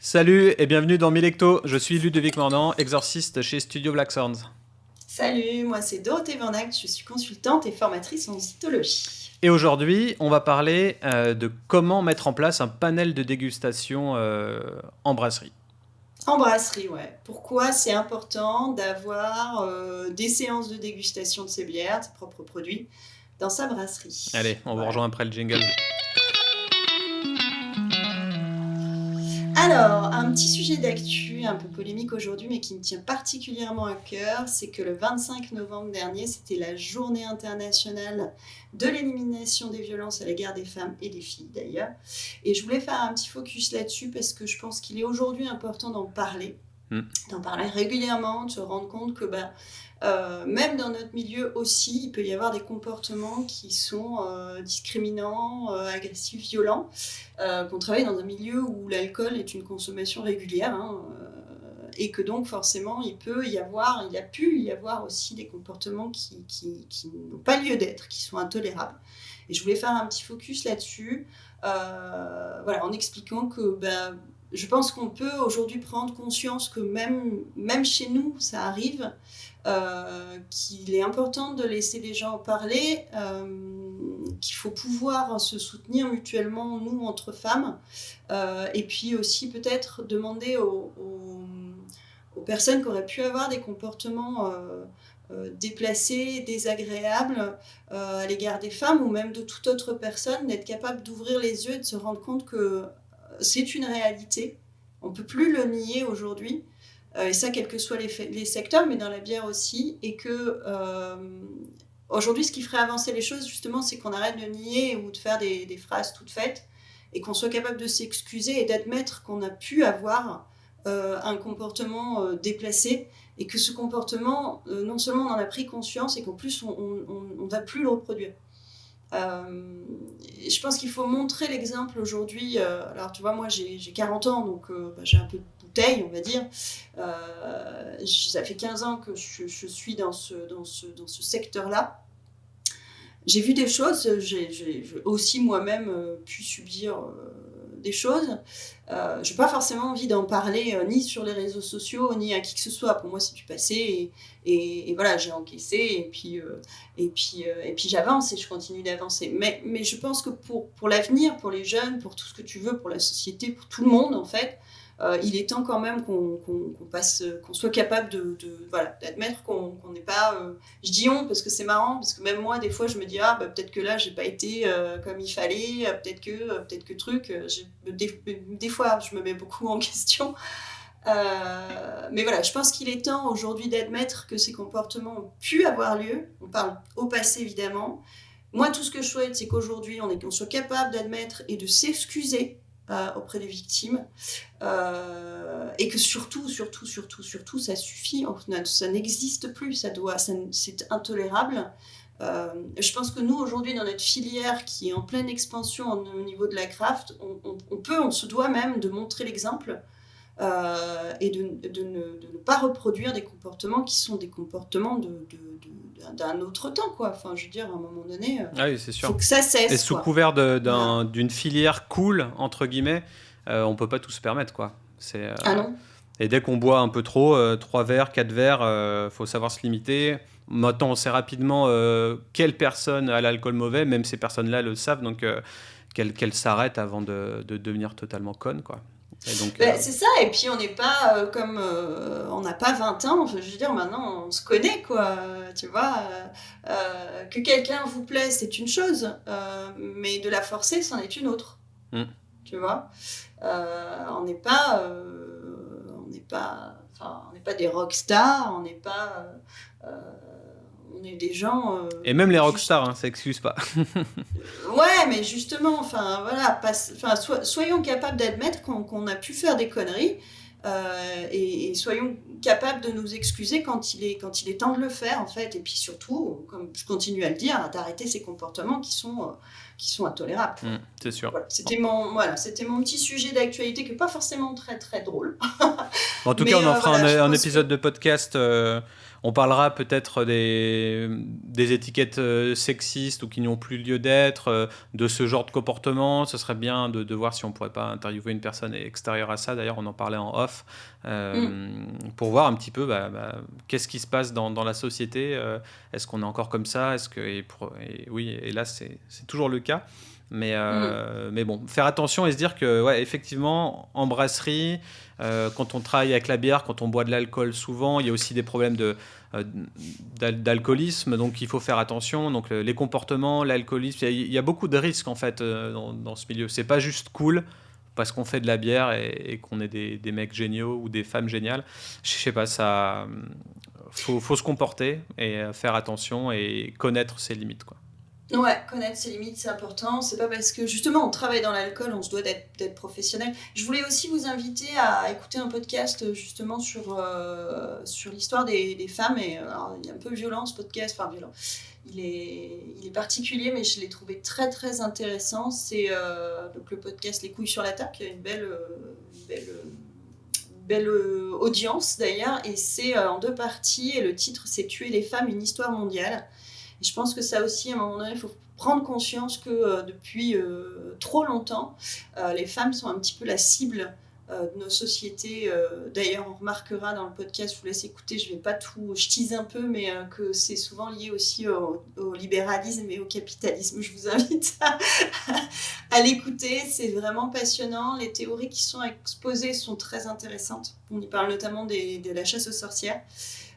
Salut et bienvenue dans Milecto, je suis Ludovic Mornan, exorciste chez Studio Black Sounds. Salut, moi c'est Dorothée Van Act, je suis consultante et formatrice en cytologie. Et aujourd'hui, on va parler de comment mettre en place un panel de dégustation en brasserie. En brasserie, ouais. Pourquoi c'est important d'avoir des séances de dégustation de ses bières, de ses propres produits, dans sa brasserie. Allez, on vous rejoint après le jingle. Alors, un petit sujet d'actu, un peu polémique aujourd'hui, mais qui me tient particulièrement à cœur, c'est que le 25 novembre dernier, c'était la journée internationale de l'élimination des violences à l'égard des femmes et des filles d'ailleurs. Et je voulais faire un petit focus là-dessus parce que je pense qu'il est aujourd'hui important d'en parler régulièrement, de se rendre compte que même dans notre milieu aussi, il peut y avoir des comportements qui sont discriminants, agressifs, violents, qu'on travaille dans un milieu où l'alcool est une consommation régulière, et que donc forcément il a pu y avoir aussi des comportements qui n'ont pas lieu d'être, qui sont intolérables. Et je voulais faire un petit focus là-dessus, en expliquant que je pense qu'on peut aujourd'hui prendre conscience que même chez nous, ça arrive, qu'il est important de laisser les gens en parler, qu'il faut pouvoir se soutenir mutuellement, nous, entre femmes, et puis aussi peut-être demander aux personnes qui auraient pu avoir des comportements déplacés, désagréables à l'égard des femmes, ou même de toute autre personne, d'être capable d'ouvrir les yeux et de se rendre compte que c'est une réalité. On ne peut plus le nier aujourd'hui. Et ça, quels que soient les secteurs, mais dans la bière aussi. Et que aujourd'hui, ce qui ferait avancer les choses, justement, c'est qu'on arrête de nier ou de faire des phrases toutes faites et qu'on soit capable de s'excuser et d'admettre qu'on a pu avoir un comportement déplacé et que ce comportement, non seulement on en a pris conscience et qu'en plus, on ne va plus le reproduire. Je pense qu'il faut montrer l'exemple aujourd'hui. Alors tu vois, moi j'ai 40 ans, donc j'ai un peu de bouteille, on va dire. Ça fait 15 ans que je suis dans ce secteur-là. J'ai vu des choses, j'ai aussi moi-même pu subir des choses. Je n'ai pas forcément envie d'en parler ni sur les réseaux sociaux, ni à qui que ce soit. Pour moi, c'est du passé et voilà, j'ai encaissé et puis j'avance et je continue d'avancer. Mais je pense que pour l'avenir, pour les jeunes, pour tout ce que tu veux, pour la société, pour tout le monde en fait, il est temps quand même qu'on soit capable d'admettre qu'on n'est pas... je dis on parce que c'est marrant, parce que même moi, des fois, je me dis peut-être que là, j'ai pas été comme il fallait, peut-être que truc... des fois, je me mets beaucoup en question. Mais voilà, je pense qu'il est temps aujourd'hui d'admettre que ces comportements ont pu avoir lieu. On parle au passé, évidemment. Moi, tout ce que je souhaite, c'est qu'aujourd'hui, on soit capable d'admettre et de s'excuser auprès des victimes, et que surtout, ça suffit, ça n'existe plus, c'est intolérable. Je pense que nous, aujourd'hui, dans notre filière qui est en pleine expansion au niveau de la craft, on se doit même de montrer l'exemple, et de ne pas reproduire des comportements qui sont des comportements d'un autre temps, quoi. Enfin, je veux dire, à un moment donné, oui, c'est sûr. Faut que ça cesse. Et sous couvert d'une filière cool, entre guillemets, on peut pas tout se permettre, quoi. Ah non. Et dès qu'on boit un peu trop, 3 verres, 4 verres, faut savoir se limiter. Maintenant, on sait rapidement quelle personne a l'alcool mauvais, même ces personnes-là le savent, donc qu'elles s'arrêtent avant de devenir totalement connes, quoi. C'est ça, et puis on n'est pas comme on n'a pas 20 ans, je veux dire, maintenant on se connaît, quoi, tu vois. Que quelqu'un vous plaît, c'est une chose, mais de la forcer, c'en est une autre. Tu vois. On n'est pas des rockstars, on n'est pas on est des gens... et même les rockstars, ça excuse pas. Ouais, mais justement, soyons capables d'admettre qu'on a pu faire des conneries, et soyons capables de nous excuser quand il est temps de le faire, en fait. Et puis surtout, comme je continue à le dire, d'arrêter ces comportements qui sont intolérables. C'est sûr. Voilà, c'était mon petit sujet d'actualité qui n'est pas forcément très très drôle. En tout cas, on en fera un épisode de podcast. On parlera peut-être des étiquettes sexistes ou qui n'ont plus lieu d'être, de ce genre de comportement. Ce serait bien de voir si on ne pourrait pas interviewer une personne extérieure à ça. D'ailleurs, on en parlait en off, pour voir un petit peu qu'est-ce qui se passe dans la société. Est-ce qu'on est encore comme ça? Oui, et là, c'est toujours le cas. Mais bon, faire attention et se dire que, ouais, effectivement, en brasserie, quand on travaille avec la bière, quand on boit de l'alcool souvent, il y a aussi des problèmes d'alcoolisme, donc il faut faire attention. Donc les comportements, l'alcoolisme, il y a beaucoup de risques en fait dans ce milieu. C'est pas juste cool parce qu'on fait de la bière et qu'on est des mecs géniaux ou des femmes géniales. Je sais pas, ça, faut se comporter et faire attention et connaître ses limites, quoi. Ouais, connaître ses limites, c'est important. C'est pas parce que justement on travaille dans l'alcool, on se doit d'être professionnel. Je voulais aussi vous inviter à écouter un podcast justement sur l'histoire des femmes. Et alors, il est un peu violent ce podcast, enfin violent. Il est particulier, mais je l'ai trouvé très très intéressant. C'est donc le podcast Les couilles sur la table, qui a une belle audience d'ailleurs. Et c'est en 2 parties. Et le titre, c'est Tuer les femmes, une histoire mondiale. Et je pense que ça aussi, à un moment donné, il faut prendre conscience que depuis trop longtemps, les femmes sont un petit peu la cible de nos sociétés. D'ailleurs, on remarquera dans le podcast, je vous laisse écouter, je tease un peu, mais que c'est souvent lié aussi au libéralisme et au capitalisme. Je vous invite à l'écouter, c'est vraiment passionnant. Les théories qui sont exposées sont très intéressantes. On y parle notamment de la chasse aux sorcières.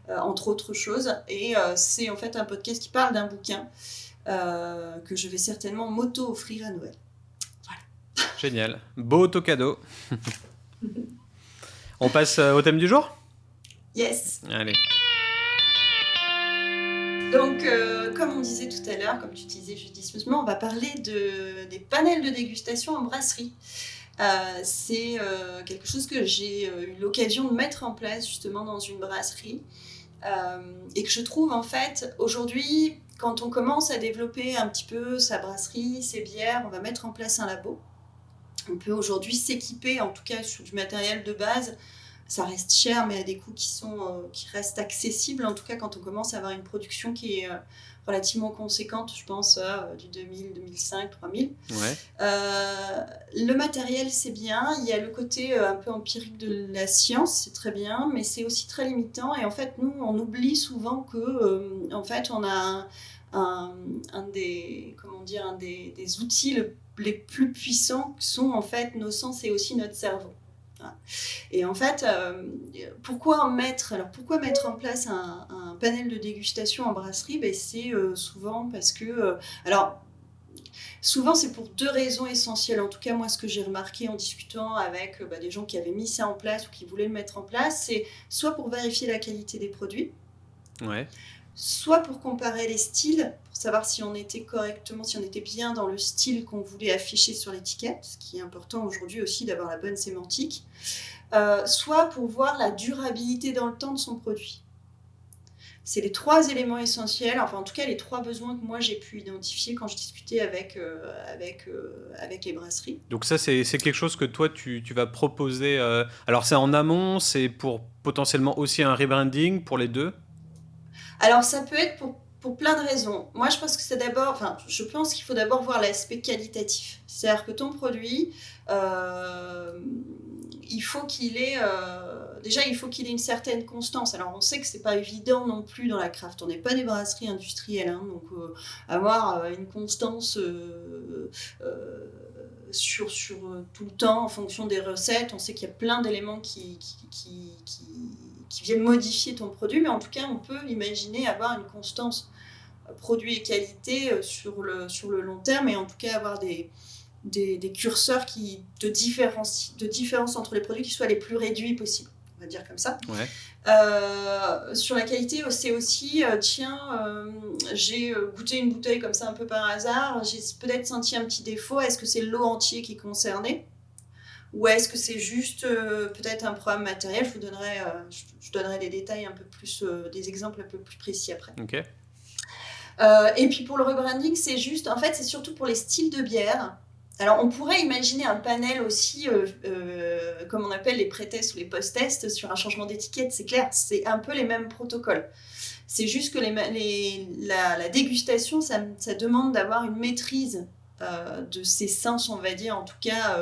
Entre autres choses, et c'est en fait un podcast qui parle d'un bouquin que je vais certainement m'auto-offrir à Noël. Voilà. Génial, beau auto-cadeau. On passe au thème du jour ? Yes. Allez. Donc, comme on disait tout à l'heure, comme tu disais judicieusement, on va parler des panels de dégustation en brasserie. C'est quelque chose que j'ai eu l'occasion de mettre en place justement dans une brasserie. Et que je trouve en fait aujourd'hui, quand on commence à développer un petit peu sa brasserie, ses bières, on va mettre en place un labo. On peut aujourd'hui s'équiper, en tout cas sur du matériel de base. Ça reste cher, mais à des coûts qui restent accessibles, en tout cas quand on commence à avoir une production qui est relativement conséquente, je pense à du 2000, 2005, 3000. Ouais. Le matériel, c'est bien. Il y a le côté un peu empirique de la science, c'est très bien, mais c'est aussi très limitant. Et en fait, nous, on oublie souvent que, en fait, on a un des outils les plus puissants qui sont en fait nos sens et aussi notre cerveau. Et en fait, pourquoi mettre en place un panel de dégustation en brasserie? C'est souvent parce que... souvent, c'est pour 2 raisons essentielles. En tout cas, moi, ce que j'ai remarqué en discutant avec des gens qui avaient mis ça en place ou qui voulaient le mettre en place, c'est soit pour vérifier la qualité des produits, Ouais. soit pour comparer les styles, pour savoir si on était correctement, si on était bien dans le style qu'on voulait afficher sur l'étiquette, ce qui est important aujourd'hui aussi d'avoir la bonne sémantique, soit pour voir la durabilité dans le temps de son produit. C'est les 3 éléments essentiels, enfin en tout cas les 3 besoins que moi j'ai pu identifier quand je discutais avec les brasseries. Donc ça, c'est quelque chose que toi, tu vas proposer. Alors c'est en amont, c'est pour potentiellement aussi un rebranding pour les deux. Alors ça peut être pour plein de raisons. Moi je pense qu'il faut d'abord voir l'aspect qualitatif. C'est-à-dire que ton produit, il faut qu'il ait une certaine constance. Alors on sait que c'est pas évident non plus dans la craft. On n'est pas des brasseries industrielles, hein, donc avoir une constance sur tout le temps en fonction des recettes. On sait qu'il y a plein d'éléments qui viennent modifier ton produit, mais en tout cas on peut imaginer avoir une constance produit et qualité sur le long terme, et en tout cas avoir des curseurs de différence entre les produits qui soient les plus réduits possibles, on va dire comme ça. Ouais. Sur la qualité, c'est aussi, j'ai goûté une bouteille comme ça un peu par hasard, j'ai peut-être senti un petit défaut, est-ce que c'est l'eau entier qui est concernée ? Ou est-ce que c'est juste peut-être un problème matériel ? Je donnerai des détails un peu plus, des exemples un peu plus précis après. Ok. Et puis pour le rebranding, c'est surtout pour les styles de bière. Alors on pourrait imaginer un panel aussi comme on appelle les pré-tests ou les post-tests sur un changement d'étiquette, c'est clair, c'est un peu les mêmes protocoles. C'est juste que la dégustation, ça demande d'avoir une maîtrise de ses sens, on va dire, en tout cas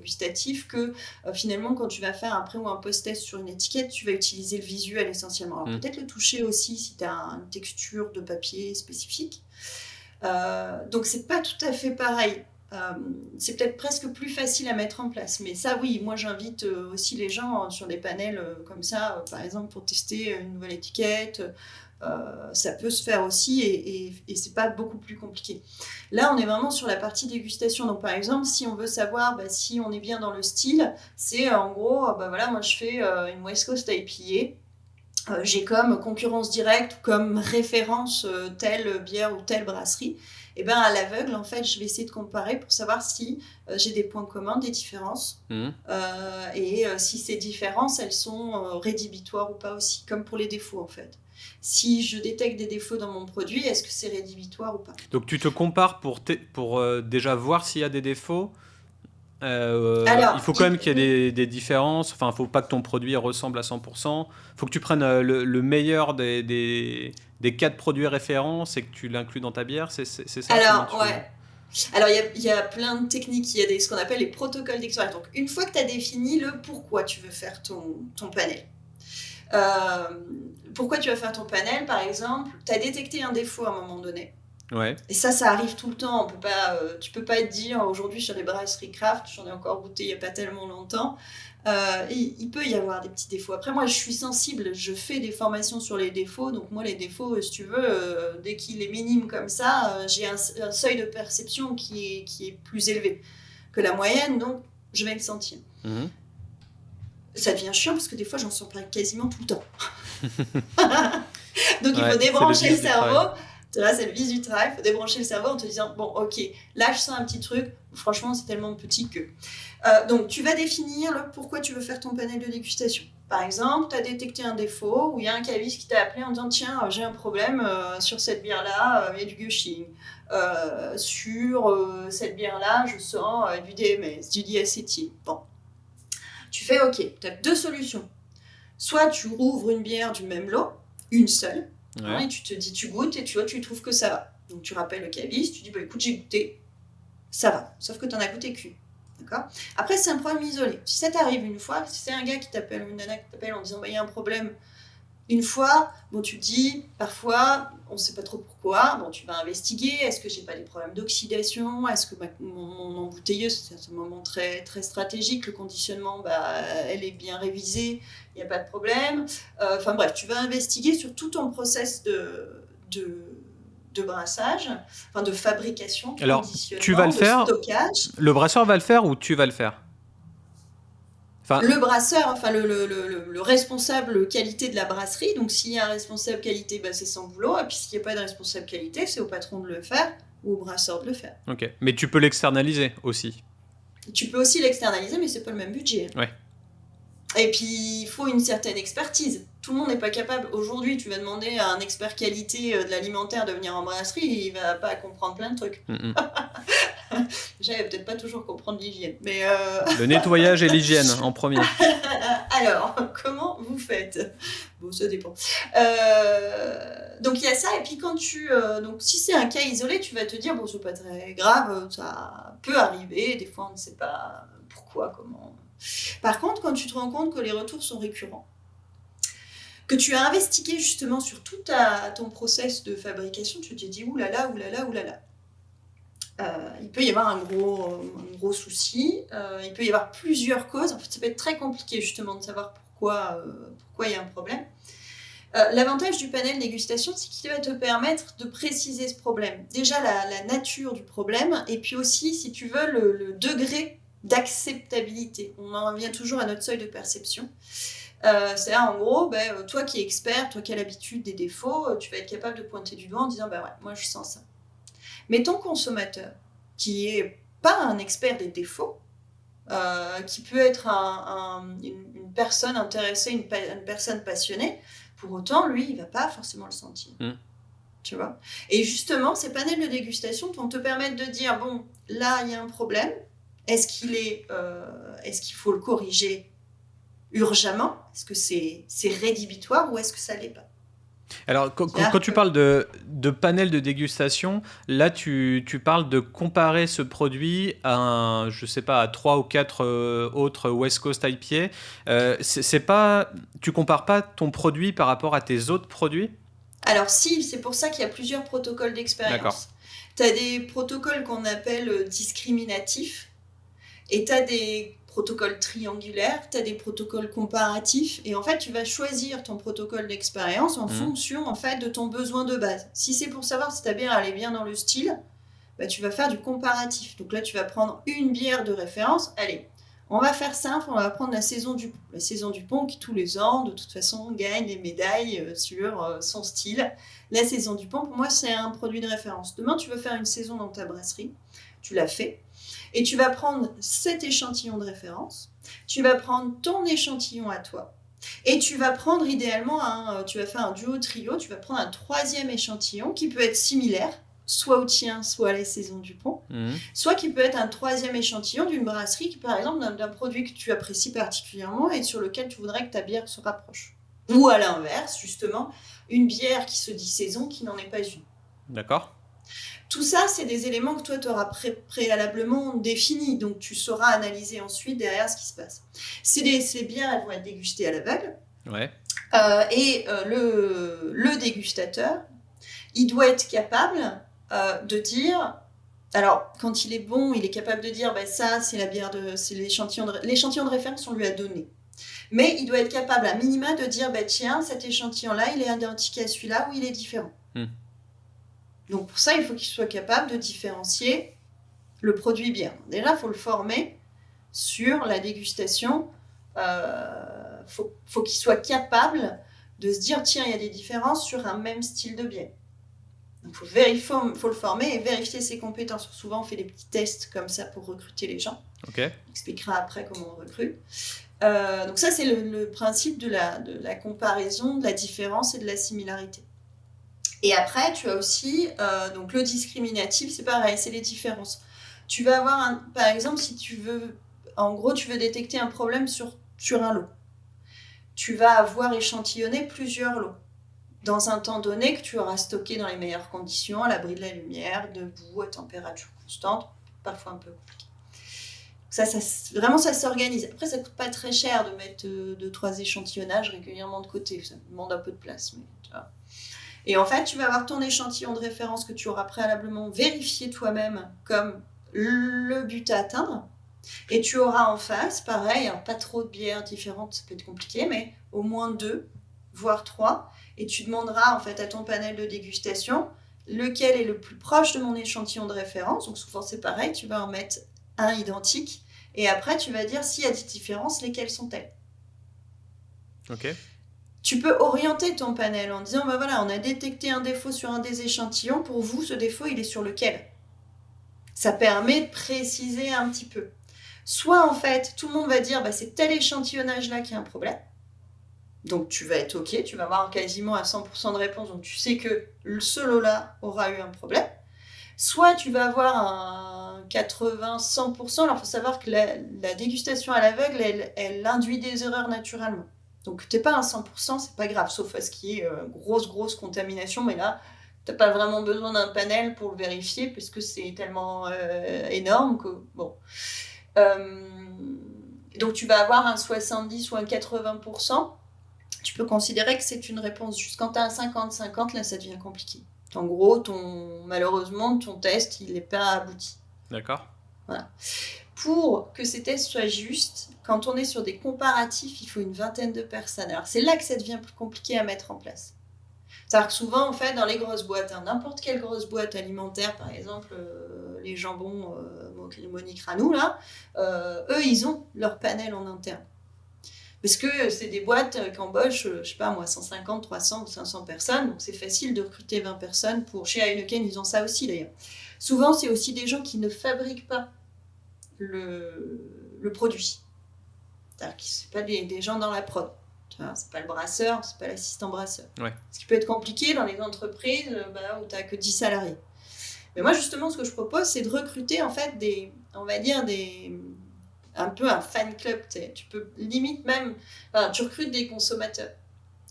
gustatifs, que finalement, quand tu vas faire un pré ou un post-test sur une étiquette, tu vas utiliser le visuel essentiellement. Alors peut-être le toucher aussi si tu as une texture de papier spécifique. Donc c'est pas tout à fait pareil. C'est peut-être presque plus facile à mettre en place. Mais ça, oui, moi j'invite aussi les gens sur des panels comme ça, par exemple pour tester une nouvelle étiquette. Ça peut se faire aussi et c'est pas beaucoup plus compliqué. Là, on est vraiment sur la partie dégustation. Donc, par exemple, si on veut savoir si on est bien dans le style, c'est en gros, voilà, moi je fais une West Coast IPA. J'ai comme concurrence directe, comme référence telle bière ou telle brasserie. Et bien à l'aveugle, en fait, je vais essayer de comparer pour savoir si j'ai des points communs, des différences. Et si ces différences, elles sont rédhibitoires ou pas aussi, comme pour les défauts en fait. Si je détecte des défauts dans mon produit, est-ce que c'est rédhibitoire ou pas? Donc tu te compares pour déjà voir s'il y a des défauts. Alors, il faut quand même qu'il y ait des différences. Enfin, il ne faut pas que ton produit ressemble à 100%. Il faut que tu prennes le meilleur des 4 produits références et que tu l'inclues dans ta bière. C'est ça? Alors, ouais. Alors, il y a plein de techniques. Il y a ce qu'on appelle les protocoles d'expérience. Donc, une fois que tu as défini le pourquoi tu veux faire ton panel, pourquoi tu vas faire ton panel, par exemple, tu as détecté un défaut à un moment donné. Ouais. Et ça arrive tout le temps. Tu peux pas te dire aujourd'hui sur les brasseries craft, j'en ai encore goûté il y a pas tellement longtemps. Il peut y avoir des petits défauts. Après, moi, je suis sensible. Je fais des formations sur les défauts. Donc, moi, les défauts, si tu veux, dès qu'il est minime comme ça, j'ai un seuil de perception qui est plus élevé que la moyenne. Donc, je vais le sentir. Ça devient chiant parce que des fois, j'en sens quasiment tout le temps. Donc, il faut débrancher le cerveau. Là, c'est le vice du travail. Il faut débrancher le cerveau en te disant, bon, ok, là, je sens un petit truc. Franchement, c'est tellement petit que... donc, tu vas définir pourquoi tu veux faire ton panel de dégustation. Par exemple, tu as détecté un défaut ou il y a un caviste qui t'a appelé en disant, tiens, j'ai un problème sur cette bière-là, il y a du gushing. Sur cette bière-là, je sens du DMS, du diacétyl. Bon. Tu fais, ok, tu as 2 solutions. Soit tu rouvres une bière du même lot, une seule, et tu te dis, tu goûtes et tu trouves que ça va. Donc tu rappelles le caviste, tu dis, écoute, j'ai goûté, ça va. Sauf que tu en as goûté qu'une. D'accord ? Après, c'est un problème isolé. Si ça t'arrive une fois, si c'est un gars qui t'appelle, une nana qui t'appelle en disant, il y a un problème, une fois, bon, tu te dis, parfois, on ne sait pas trop pourquoi, bon, tu vas investiguer, est-ce que j'ai pas des problèmes d'oxydation, est-ce que mon embouteilleuse, c'est un moment très, très stratégique, le conditionnement, elle est bien révisée, il n'y a pas de problème. Enfin bref, tu vas investiguer sur tout ton process de brassage, enfin de fabrication, de conditionnement, tu vas le faire, stockage. Le brasseur va le faire ou tu vas le faire ? Le brasseur, le responsable qualité de la brasserie, donc s'il y a un responsable qualité, c'est son boulot, et puis s'il n'y a pas de responsable qualité, c'est au patron de le faire ou au brasseur de le faire. Ok, mais tu peux l'externaliser aussi. Tu peux aussi l'externaliser, mais c'est pas le même budget. Ouais. Et puis il faut une certaine expertise. Tout le monde n'est pas capable. Aujourd'hui, tu vas demander à un expert qualité de l'alimentaire de venir en brasserie, il va pas comprendre plein de trucs. Déjà, il va peut-être pas toujours comprendre l'hygiène. Mais Le nettoyage et l'hygiène en premier. Alors, comment vous faites ? Bon, ça dépend. Donc, il y a ça. Et puis, donc, si c'est un cas isolé, tu vas te dire, bon, c'est pas très grave, ça peut arriver. Des fois, on ne sait pas pourquoi, comment. Par contre, quand tu te rends compte que les retours sont récurrents, que tu as investigué justement sur tout ton process de fabrication, tu te dis, oulala, oulala, oulala. Il peut y avoir un gros souci, il peut y avoir plusieurs causes. En fait, ça peut être très compliqué justement de savoir pourquoi il y a un problème. L'avantage du panel dégustation, c'est qu'il va te permettre de préciser ce problème. Déjà la nature du problème, et puis aussi, si tu veux, le degré d'acceptabilité. On en revient toujours à notre seuil de perception. C'est-à-dire, en gros, toi qui es expert, toi qui as l'habitude des défauts, tu vas être capable de pointer du doigt en disant, ouais, moi je sens ça. Mais ton consommateur, qui n'est pas un expert des défauts, qui peut être une personne intéressée, une personne passionnée, pour autant, lui, il ne va pas forcément le sentir. Tu vois ? Et justement, ces panels de dégustation vont te permettre de dire, bon, là, il y a un problème, Est-ce qu'il faut le corriger urgemment? Est-ce que c'est rédhibitoire ou est-ce que ça l'est pas? Alors, quand tu parles de panel de dégustation, là, tu parles de comparer ce produit à, je sais pas, à 3 ou 4 autres West Coast IPA. C'est pas, tu compares pas ton produit par rapport à tes autres produits? Alors si, c'est pour ça qu'il y a plusieurs protocoles d'expérience. Tu as des protocoles qu'on appelle discriminatifs, et tu as des protocoles triangulaires, tu as des protocoles comparatifs, et en fait, tu vas choisir ton protocole d'expérience en fonction en fait, de ton besoin de base. Si c'est pour savoir si ta bière elle est bien dans le style, bah, tu vas faire du comparatif. Donc là, tu vas prendre une bière de référence. Allez, on va faire simple, on va prendre la Saison du Pont. La Saison du Pont qui, tous les ans, de toute façon, gagne les médailles sur son style. La Saison du Pont, pour moi, c'est un produit de référence. Demain, tu veux faire une saison dans ta brasserie, tu l'as fait, et tu vas prendre cet échantillon de référence, tu vas prendre ton échantillon à toi, et tu vas prendre idéalement, tu vas faire un duo-trio, tu vas prendre un troisième échantillon qui peut être similaire, soit au tien, soit à la Saison du Pont, soit qui peut être un troisième échantillon d'une brasserie, qui par exemple d'un produit que tu apprécies particulièrement et sur lequel tu voudrais que ta bière se rapproche. Ou à l'inverse, justement, une bière qui se dit saison qui n'en est pas une. D'accord. Tout ça, c'est des éléments que toi, tu auras préalablement définis, donc tu sauras analyser ensuite derrière ce qui se passe. Ces bières, elles vont être dégustées à l'aveugle. Ouais. Le dégustateur, il doit être capable de dire, alors quand il est bon, il est capable de dire ça c'est la bière c'est l'échantillon de référence on lui a donné, mais il doit être capable à minima de dire tiens, cet échantillon là il est identique à celui-là ou il est différent. Donc pour ça il faut qu'il soit capable de différencier le produit bière. Déjà il faut le former sur la dégustation, faut qu'il soit capable de se dire tiens il y a des différences sur un même style de bière. Il faut le former et vérifier ses compétences. Souvent, on fait des petits tests comme ça pour recruter les gens. Okay. On expliquera après comment on recrute. Donc ça, c'est le principe de la comparaison, de la différence et de la similarité. Et après, tu as aussi donc le discriminatif, c'est pareil, c'est les différences. Tu vas avoir, par exemple, si tu veux, en gros, tu veux détecter un problème sur un lot. Tu vas avoir échantillonné plusieurs lots dans un temps donné que tu auras stocké dans les meilleures conditions, à l'abri de la lumière, debout, à température constante, parfois un peu compliqué. Vraiment, ça s'organise. Après, ça ne coûte pas très cher de mettre 2-3 échantillonnages régulièrement de côté. Ça demande un peu de place. Mais, tu vois. Et en fait, tu vas avoir ton échantillon de référence que tu auras préalablement vérifié toi-même comme le but à atteindre. Et tu auras en face, pareil, pas trop de bières différentes, ça peut être compliqué, mais au moins 2, voire 3. Et tu demanderas en fait à ton panel de dégustation lequel est le plus proche de mon échantillon de référence. Donc souvent c'est pareil, tu vas en mettre un identique. Et après tu vas dire s'il y a des différences, lesquelles sont-elles. Ok. Tu peux orienter ton panel en disant voilà, on a détecté un défaut sur un des échantillons. Pour vous, ce défaut, il est sur lequel? Ça permet de préciser un petit peu. Soit en fait, tout le monde va dire c'est tel échantillonnage-là qui a un problème. Donc tu vas être OK, tu vas avoir quasiment à 100% de réponse, donc tu sais que ce lot-là aura eu un problème. Soit tu vas avoir un 80-100%, alors il faut savoir que la dégustation à l'aveugle, elle induit des erreurs naturellement. Donc tu n'es pas à 100%, c'est pas grave, sauf à ce qui est grosse contamination, mais là, tu n'as pas vraiment besoin d'un panel pour le vérifier, puisque c'est tellement énorme que... Bon. Donc tu vas avoir un 70 ou un 80%. Tu peux considérer que c'est une réponse juste. Quand tu as un 50-50, là, ça devient compliqué. En gros, malheureusement, ton test, il n'est pas abouti. D'accord. Voilà. Pour que ces tests soient justes, quand on est sur des comparatifs, il faut une vingtaine de personnes. Alors, c'est là que ça devient plus compliqué à mettre en place. C'est-à-dire que souvent, en fait, dans les grosses boîtes, n'importe quelle grosse boîte alimentaire, par exemple, les jambons Monique Ranou, là, eux, ils ont leur panel en interne. Parce que c'est des boîtes qui embauchent, je sais pas moi, 150, 300 ou 500 personnes. Donc c'est facile de recruter 20 personnes. Chez Heineken, ils ont ça aussi d'ailleurs. Souvent, c'est aussi des gens qui ne fabriquent pas le produit. C'est-à-dire que ce n'est pas des gens dans la prod. C'est pas le brasseur, c'est pas l'assistant brasseur. Ouais. Ce qui peut être compliqué dans les entreprises où tu n'as que 10 salariés. Mais moi, justement, ce que je propose, c'est de recruter, en fait, on va dire, un peu un fan club. Tu peux limite même, enfin, tu recrutes des consommateurs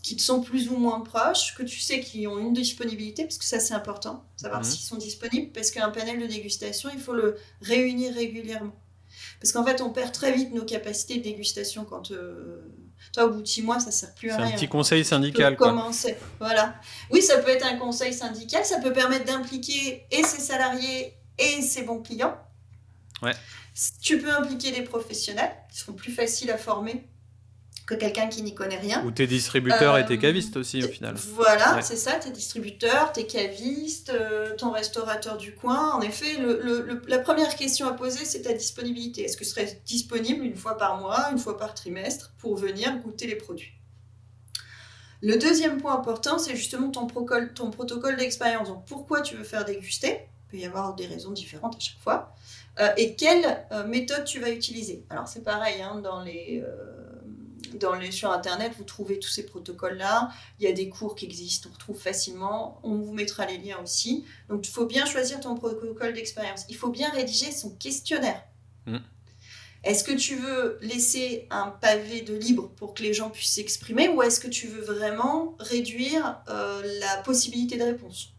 qui te sont plus ou moins proches, que tu sais qu'ils ont une disponibilité, parce que ça c'est important, savoir s'ils sont disponibles, parce qu'un panel de dégustation, il faut le réunir régulièrement. Parce qu'en fait, on perd très vite nos capacités de dégustation quand... toi, au bout de 6 mois, ça ne sert plus à C'est un rien. petit conseil syndical, quoi. quoi. Voilà. Oui, ça peut être un conseil syndical, ça peut permettre d'impliquer et ses salariés et ses bons clients. Ouais. Tu peux impliquer des professionnels qui seront plus faciles à former que quelqu'un qui n'y connaît rien. Ou tes distributeurs et tes cavistes aussi, au final. Voilà, c'est ça, tes distributeurs, tes cavistes, ton restaurateur du coin. En effet, la première question à poser, c'est ta disponibilité. Est-ce que tu serais disponible une fois par mois, une fois par trimestre, pour venir goûter les produits ? Le deuxième point important, c'est justement ton protocole d'expérience. Donc, pourquoi tu veux faire déguster ? Il peut y avoir des raisons différentes à chaque fois. Et quelle méthode tu vas utiliser ? Alors, c'est pareil, hein, sur Internet, vous trouvez tous ces protocoles-là. Il y a des cours qui existent, on retrouve facilement. On vous mettra les liens aussi. Donc, il faut bien choisir ton protocole d'expérience. Il faut bien rédiger son questionnaire. Est-ce que tu veux laisser un pavé de libre pour que les gens puissent s'exprimer, ou est-ce que tu veux vraiment réduire la possibilité de réponse ?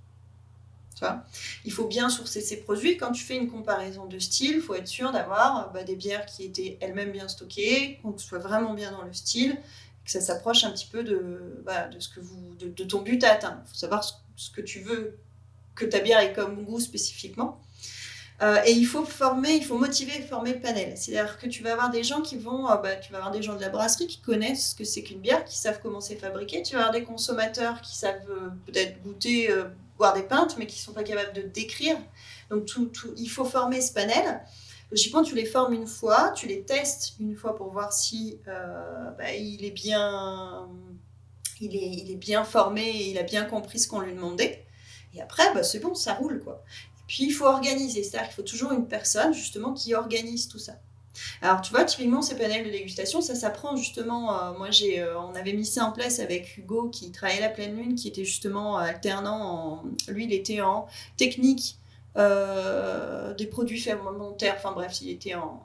Tu vois ? Il faut bien sourcer ces produits. Quand tu fais une comparaison de style, il faut être sûr d'avoir des bières qui étaient elles-mêmes bien stockées, qu'on soit vraiment bien dans le style, que ça s'approche un petit peu de ton but à atteindre. Il faut savoir ce que tu veux que ta bière ait comme goût spécifiquement. Et il faut motiver et former le panel. C'est-à-dire que tu vas avoir des gens tu vas avoir des gens de la brasserie qui connaissent ce que c'est qu'une bière, qui savent comment c'est fabriqué. Tu vas avoir des consommateurs qui savent peut-être goûter, boire des pintes, mais qui ne sont pas capables de décrire. Donc il faut former ce panel. Logiquement, tu les formes une fois, tu les testes une fois pour voir si il est bien formé et il a bien compris ce qu'on lui demandait. Et après, c'est bon, ça roule, quoi. Puis, il faut organiser, c'est-à-dire qu'il faut toujours une personne, justement, qui organise tout ça. Alors, tu vois, typiquement, ces panels de dégustation, ça s'apprend, justement. On avait mis ça en place avec Hugo, qui travaillait à la pleine lune, qui était justement alternant. Lui, il était en technique des produits fermentaires. Enfin, bref, il était en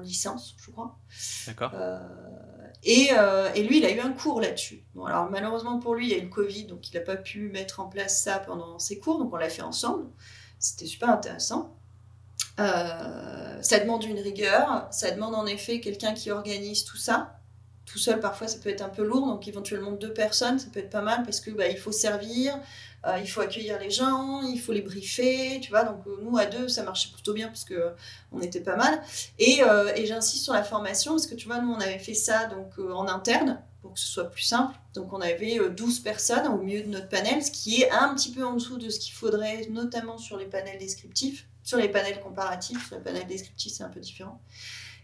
licence, je crois. D'accord. Et lui, il a eu un cours là-dessus. Bon, alors, malheureusement pour lui, il y a eu le Covid, donc il n'a pas pu mettre en place ça pendant ses cours, donc on l'a fait ensemble. C'était super intéressant. Ça demande une rigueur, ça demande en effet quelqu'un qui organise tout ça. Tout seul, parfois, ça peut être un peu lourd, donc éventuellement 2 personnes, ça peut être pas mal, parce que il faut servir, il faut accueillir les gens, il faut les briefer, tu vois. Donc nous, à 2, ça marchait plutôt bien, parce qu'on était pas mal. Et j'insiste sur la formation, parce que tu vois, nous, on avait fait ça en interne, pour que ce soit plus simple. Donc on avait 12 personnes au milieu de notre panel, ce qui est un petit peu en dessous de ce qu'il faudrait, notamment sur les panels descriptifs, sur les panels comparatifs. Sur les panels descriptifs, c'est un peu différent.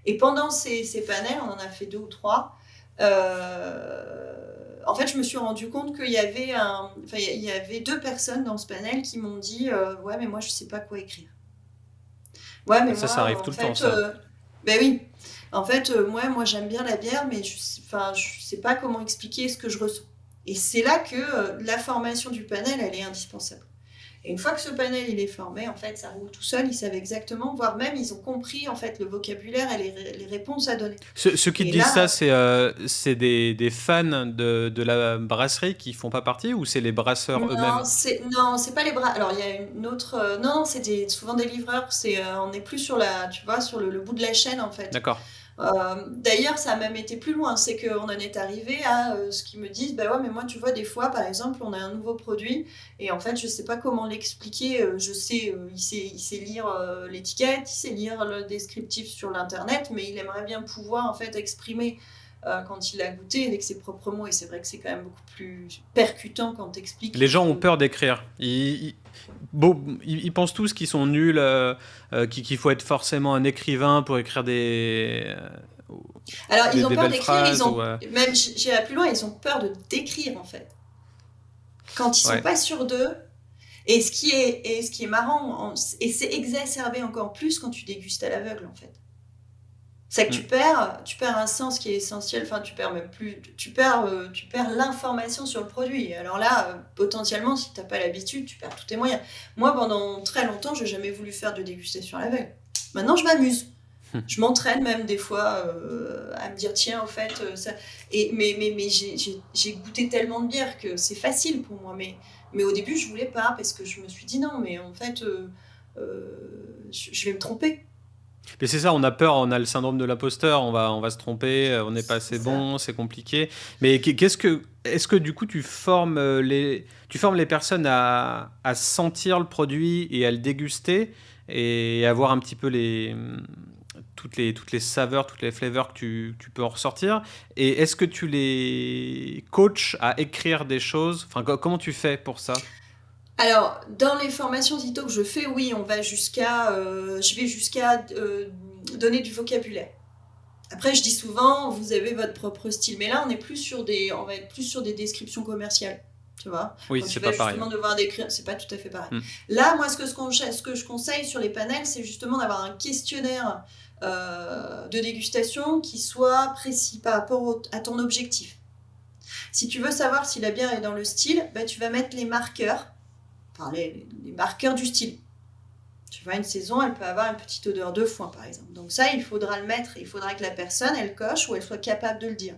Et pendant ces panels, on en a fait 2 ou 3. En fait, je me suis rendu compte qu'il y avait 2 personnes dans ce panel qui m'ont dit ouais, mais moi, je sais pas quoi écrire. Ouais, mais ça arrive tout le temps, ça. Ben oui. En fait, moi, j'aime bien la bière, mais je sais pas comment expliquer ce que je ressens. Et c'est là que la formation du panel, elle est indispensable. Et une fois que ce panel il est formé, en fait, ça roule tout seul. Ils savent exactement, voire même ils ont compris en fait le vocabulaire et les réponses à donner. Ceux qui te disent ça, c'est des fans de la brasserie qui font pas partie, ou c'est les brasseurs eux-mêmes ? Non, c'est pas les brasseurs. Alors il y a une autre. Non, c'est souvent des livreurs. On est plus sur le bout de la chaîne en fait. D'accord. D'ailleurs, ça a même été plus loin, c'est qu'on en est arrivé à ce qu'ils me disent, ouais, mais moi, tu vois, des fois, par exemple, on a un nouveau produit, et en fait, je sais pas comment l'expliquer, il sait lire l'étiquette, il sait lire le descriptif sur l'internet, mais il aimerait bien pouvoir, en fait, exprimer quand il a goûté avec ses propres mots, et c'est vrai que c'est quand même beaucoup plus percutant quand t'expliques. Les gens ont peur d'écrire. Ils pensent tous qu'ils sont nuls, qu'il faut être forcément un écrivain pour écrire Alors, ils ont peur d'écrire, même j'irai plus loin, ils ont peur de décrire, en fait. Quand ils sont pas sûrs d'eux. Et ce qui est marrant, et c'est exacerbé encore plus quand tu dégustes à l'aveugle, en fait. C'est que Mm. tu perds un sens qui est essentiel, enfin tu perds même plus, tu perds l'information sur le produit. Et alors là, potentiellement, si tu n'as pas l'habitude, tu perds tous tes moyens. Moi, pendant très longtemps, je n'ai jamais voulu faire de dégustation à l'aveugle. Maintenant, je m'amuse. Je m'entraîne même des fois à me dire, tiens, au fait, ça... mais j'ai goûté tellement de bière que c'est facile pour moi. Mais au début, je voulais pas parce que je me suis dit, non, mais en fait, je vais me tromper. Mais c'est ça, on a peur, on a le syndrome de l'imposteur, on va se tromper, on n'est pas C'est assez ça. bon, c'est compliqué. Mais est-ce que du coup tu formes les personnes à sentir le produit et à le déguster et à voir un petit peu toutes les saveurs, toutes les flavors que tu peux en ressortir. Et est-ce que tu les coaches à écrire des choses? Enfin, comment tu fais pour ça? Alors, dans les formations Zito que je fais, oui, je vais jusqu'à donner du vocabulaire. Après, je dis souvent, vous avez votre propre style, mais là, on va être plus sur des descriptions commerciales. Tu vois, Oui, quand tu c'est vas pas pareil. justement devoir décrire, c'est pas tout à fait pareil. Hmm. Là, moi, ce que je conseille sur les panels, c'est justement d'avoir un questionnaire de dégustation qui soit précis par rapport à ton objectif. Si tu veux savoir si la bière est dans le style, bah, tu vas mettre les marqueurs, enfin les marqueurs du style. Tu vois, une saison, elle peut avoir une petite odeur de foin, par exemple. Donc ça, il faudra le mettre. Il faudra que la personne, elle coche ou elle soit capable de le dire.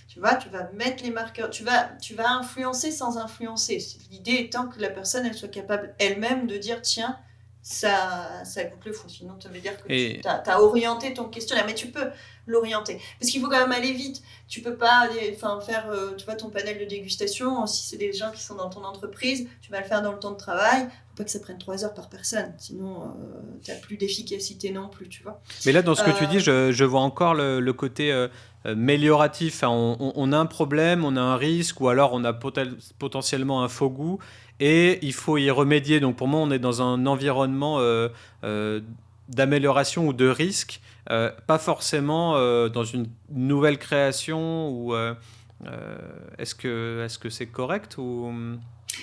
Tu vois, tu vas mettre les marqueurs. Tu vas influencer sans influencer. L'idée étant que la personne, elle soit capable elle-même de dire, tiens, ça goûte le foin. Sinon, ça veut dire que tu Et as orienté ton questionnaire. Mais tu peux l'orienter. Parce qu'il faut quand même aller vite. Tu peux pas faire tu vois, ton panel de dégustation. Si c'est des gens qui sont dans ton entreprise, tu vas le faire dans le temps de travail. Faut pas que ça prenne 3 heures par personne. Sinon, tu n'as plus d'efficacité non plus, tu vois. Mais là, dans ce que tu dis, Euh, je vois encore le côté mélioratif. Enfin, on a un problème, on a un risque, ou alors on a potentiellement un faux goût, et il faut y remédier. Donc pour moi, on est dans un environnement euh, d'amélioration ou de risque, pas forcément dans une nouvelle création. Ou est-ce que c'est correct ou...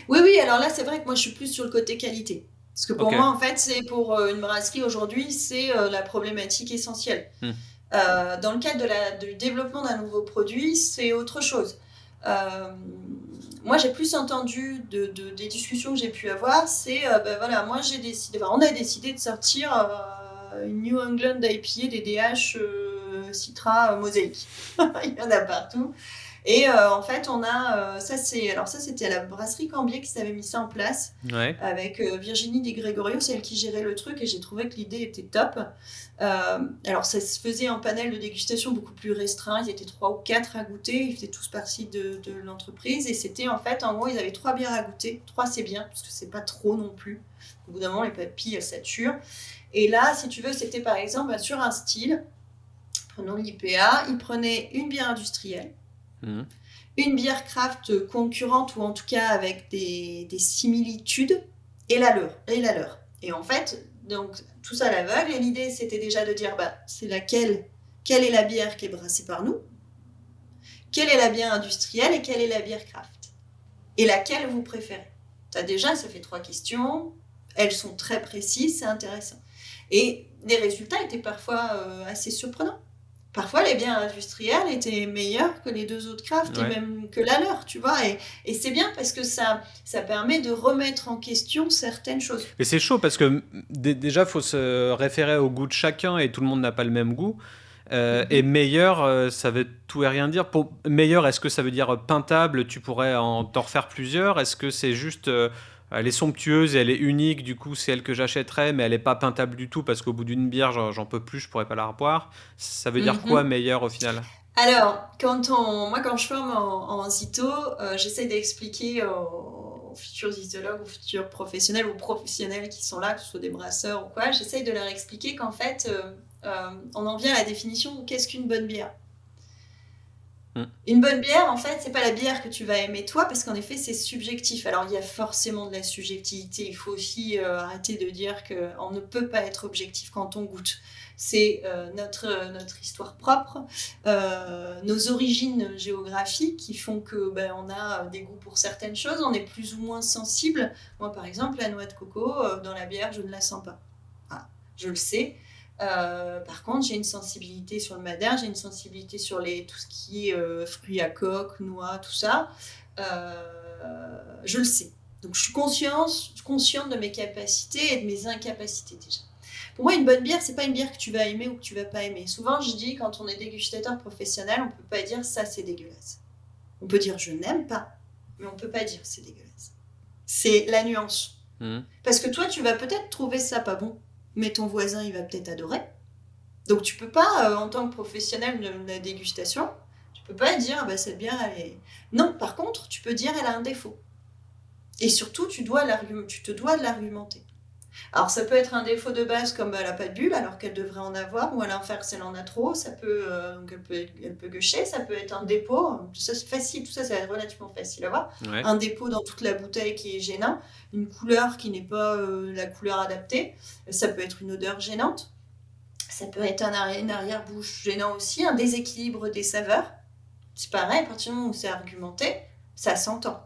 Oui, oui, alors là, c'est vrai que moi, je suis plus sur le côté qualité. Parce que pour Ok. moi, en fait, c'est pour une brasserie aujourd'hui, c'est la problématique essentielle. Hmm. Dans le cadre du développement d'un nouveau produit, c'est autre chose. Euh, Moi, j'ai plus entendu des discussions que j'ai pu avoir, c'est, ben voilà, moi, on a décidé de sortir une New England IPA des DH Citra Mosaïque. Il y en a partout. Et en fait, ça c'était à la brasserie Cambier qui s'avait mis ça en place Ouais. avec Virginie Di Gregorio, c'est elle qui gérait le truc et j'ai trouvé que l'idée était top. Alors ça se faisait en panel de dégustation beaucoup plus restreint, ils étaient 3 ou 4 à goûter, ils faisaient tous partie de l'entreprise et c'était en fait, en gros, ils avaient 3 bières à goûter. 3 c'est bien, parce que c'est pas trop non plus. Au bout d'un moment, les papilles, elles saturent. Et là, si tu veux, c'était par exemple sur un style, prenons l'IPA, ils prenaient une bière industrielle, Hmm. une bière craft concurrente ou en tout cas avec des similitudes et la leur. Et en fait, donc tout ça à l'aveugle. Et l'idée c'était déjà de dire bah, quelle est la bière qui est brassée par nous, quelle est la bière industrielle et quelle est la bière craft. Et laquelle vous préférez. Déjà, ça fait 3 questions. Elles sont très précises, c'est intéressant. Et les résultats étaient parfois assez surprenants. Parfois, les bières industrielles étaient meilleures que les 2 autres crafts et Ouais. même que la leur, tu vois. Et c'est bien parce que ça permet de remettre en question certaines choses. Mais c'est chaud parce que déjà, il faut se référer au goût de chacun et tout le monde n'a pas le même goût. Et Mhm. meilleur, ça veut tout et rien dire. Pour meilleur, est-ce que ça veut dire peintable? Tu pourrais t'en refaire plusieurs? Est-ce que c'est juste elle est somptueuse et elle est unique, du coup c'est elle que j'achèterais, mais elle est pas peintable du tout parce qu'au bout d'une bière, j'en peux plus, je pourrais pas la reboire. Ça veut dire quoi Mhm. meilleur au final? Alors, moi, quand je forme en Zito, j'essaie d'expliquer aux futurs zitologues, aux futurs professionnels ou professionnels qui sont là, que ce soit des brasseurs ou quoi, j'essaie de leur expliquer qu'en fait, on en vient à la définition de qu'est-ce qu'une bonne bière. Hmm. Une bonne bière, en fait, c'est pas la bière que tu vas aimer toi, parce qu'en effet, c'est subjectif. Alors, il y a forcément de la subjectivité. Il faut aussi arrêter de dire qu'on ne peut pas être objectif quand on goûte. C'est notre histoire propre, nos origines géographiques qui font que ben, on a des goûts pour certaines choses, on est plus ou moins sensible. Moi, par exemple, la noix de coco, dans la bière, je ne la sens pas. Ah, je le sais. Par contre, j'ai une sensibilité sur le madère, j'ai une sensibilité sur tout ce qui est fruits à coque, noix, tout ça. Je le sais. Donc je suis consciente de mes capacités et de mes incapacités déjà. Pour moi, une bonne bière, c'est pas une bière que tu vas aimer ou que tu vas pas aimer. Souvent, je dis, quand on est dégustateur professionnel, on peut pas dire ça, c'est dégueulasse. On peut dire je n'aime pas, mais on peut pas dire c'est dégueulasse. C'est la nuance. Parce que toi, tu vas peut-être trouver ça pas bon, mais ton voisin, il va peut-être adorer. Donc tu peux pas, en tant que professionnel de la dégustation, tu peux pas dire cette bière, elle est... Non, par contre, tu peux dire elle a un défaut. Et surtout, tu te dois de l'argumenter. Alors ça peut être un défaut de base comme elle n'a pas de bulle alors qu'elle devrait en avoir, ou à l'inverse elle en a trop, ça peut, donc elle peut gâcher, ça peut être un dépôt, tout ça c'est facile, tout ça c'est relativement facile à voir. Ouais. Un dépôt dans toute la bouteille qui est gênant, une couleur qui n'est pas la couleur adaptée, ça peut être une odeur gênante, ça peut être une arrière-bouche gênant aussi, un déséquilibre des saveurs, c'est pareil, à partir du moment où c'est argumenté, ça s'entend.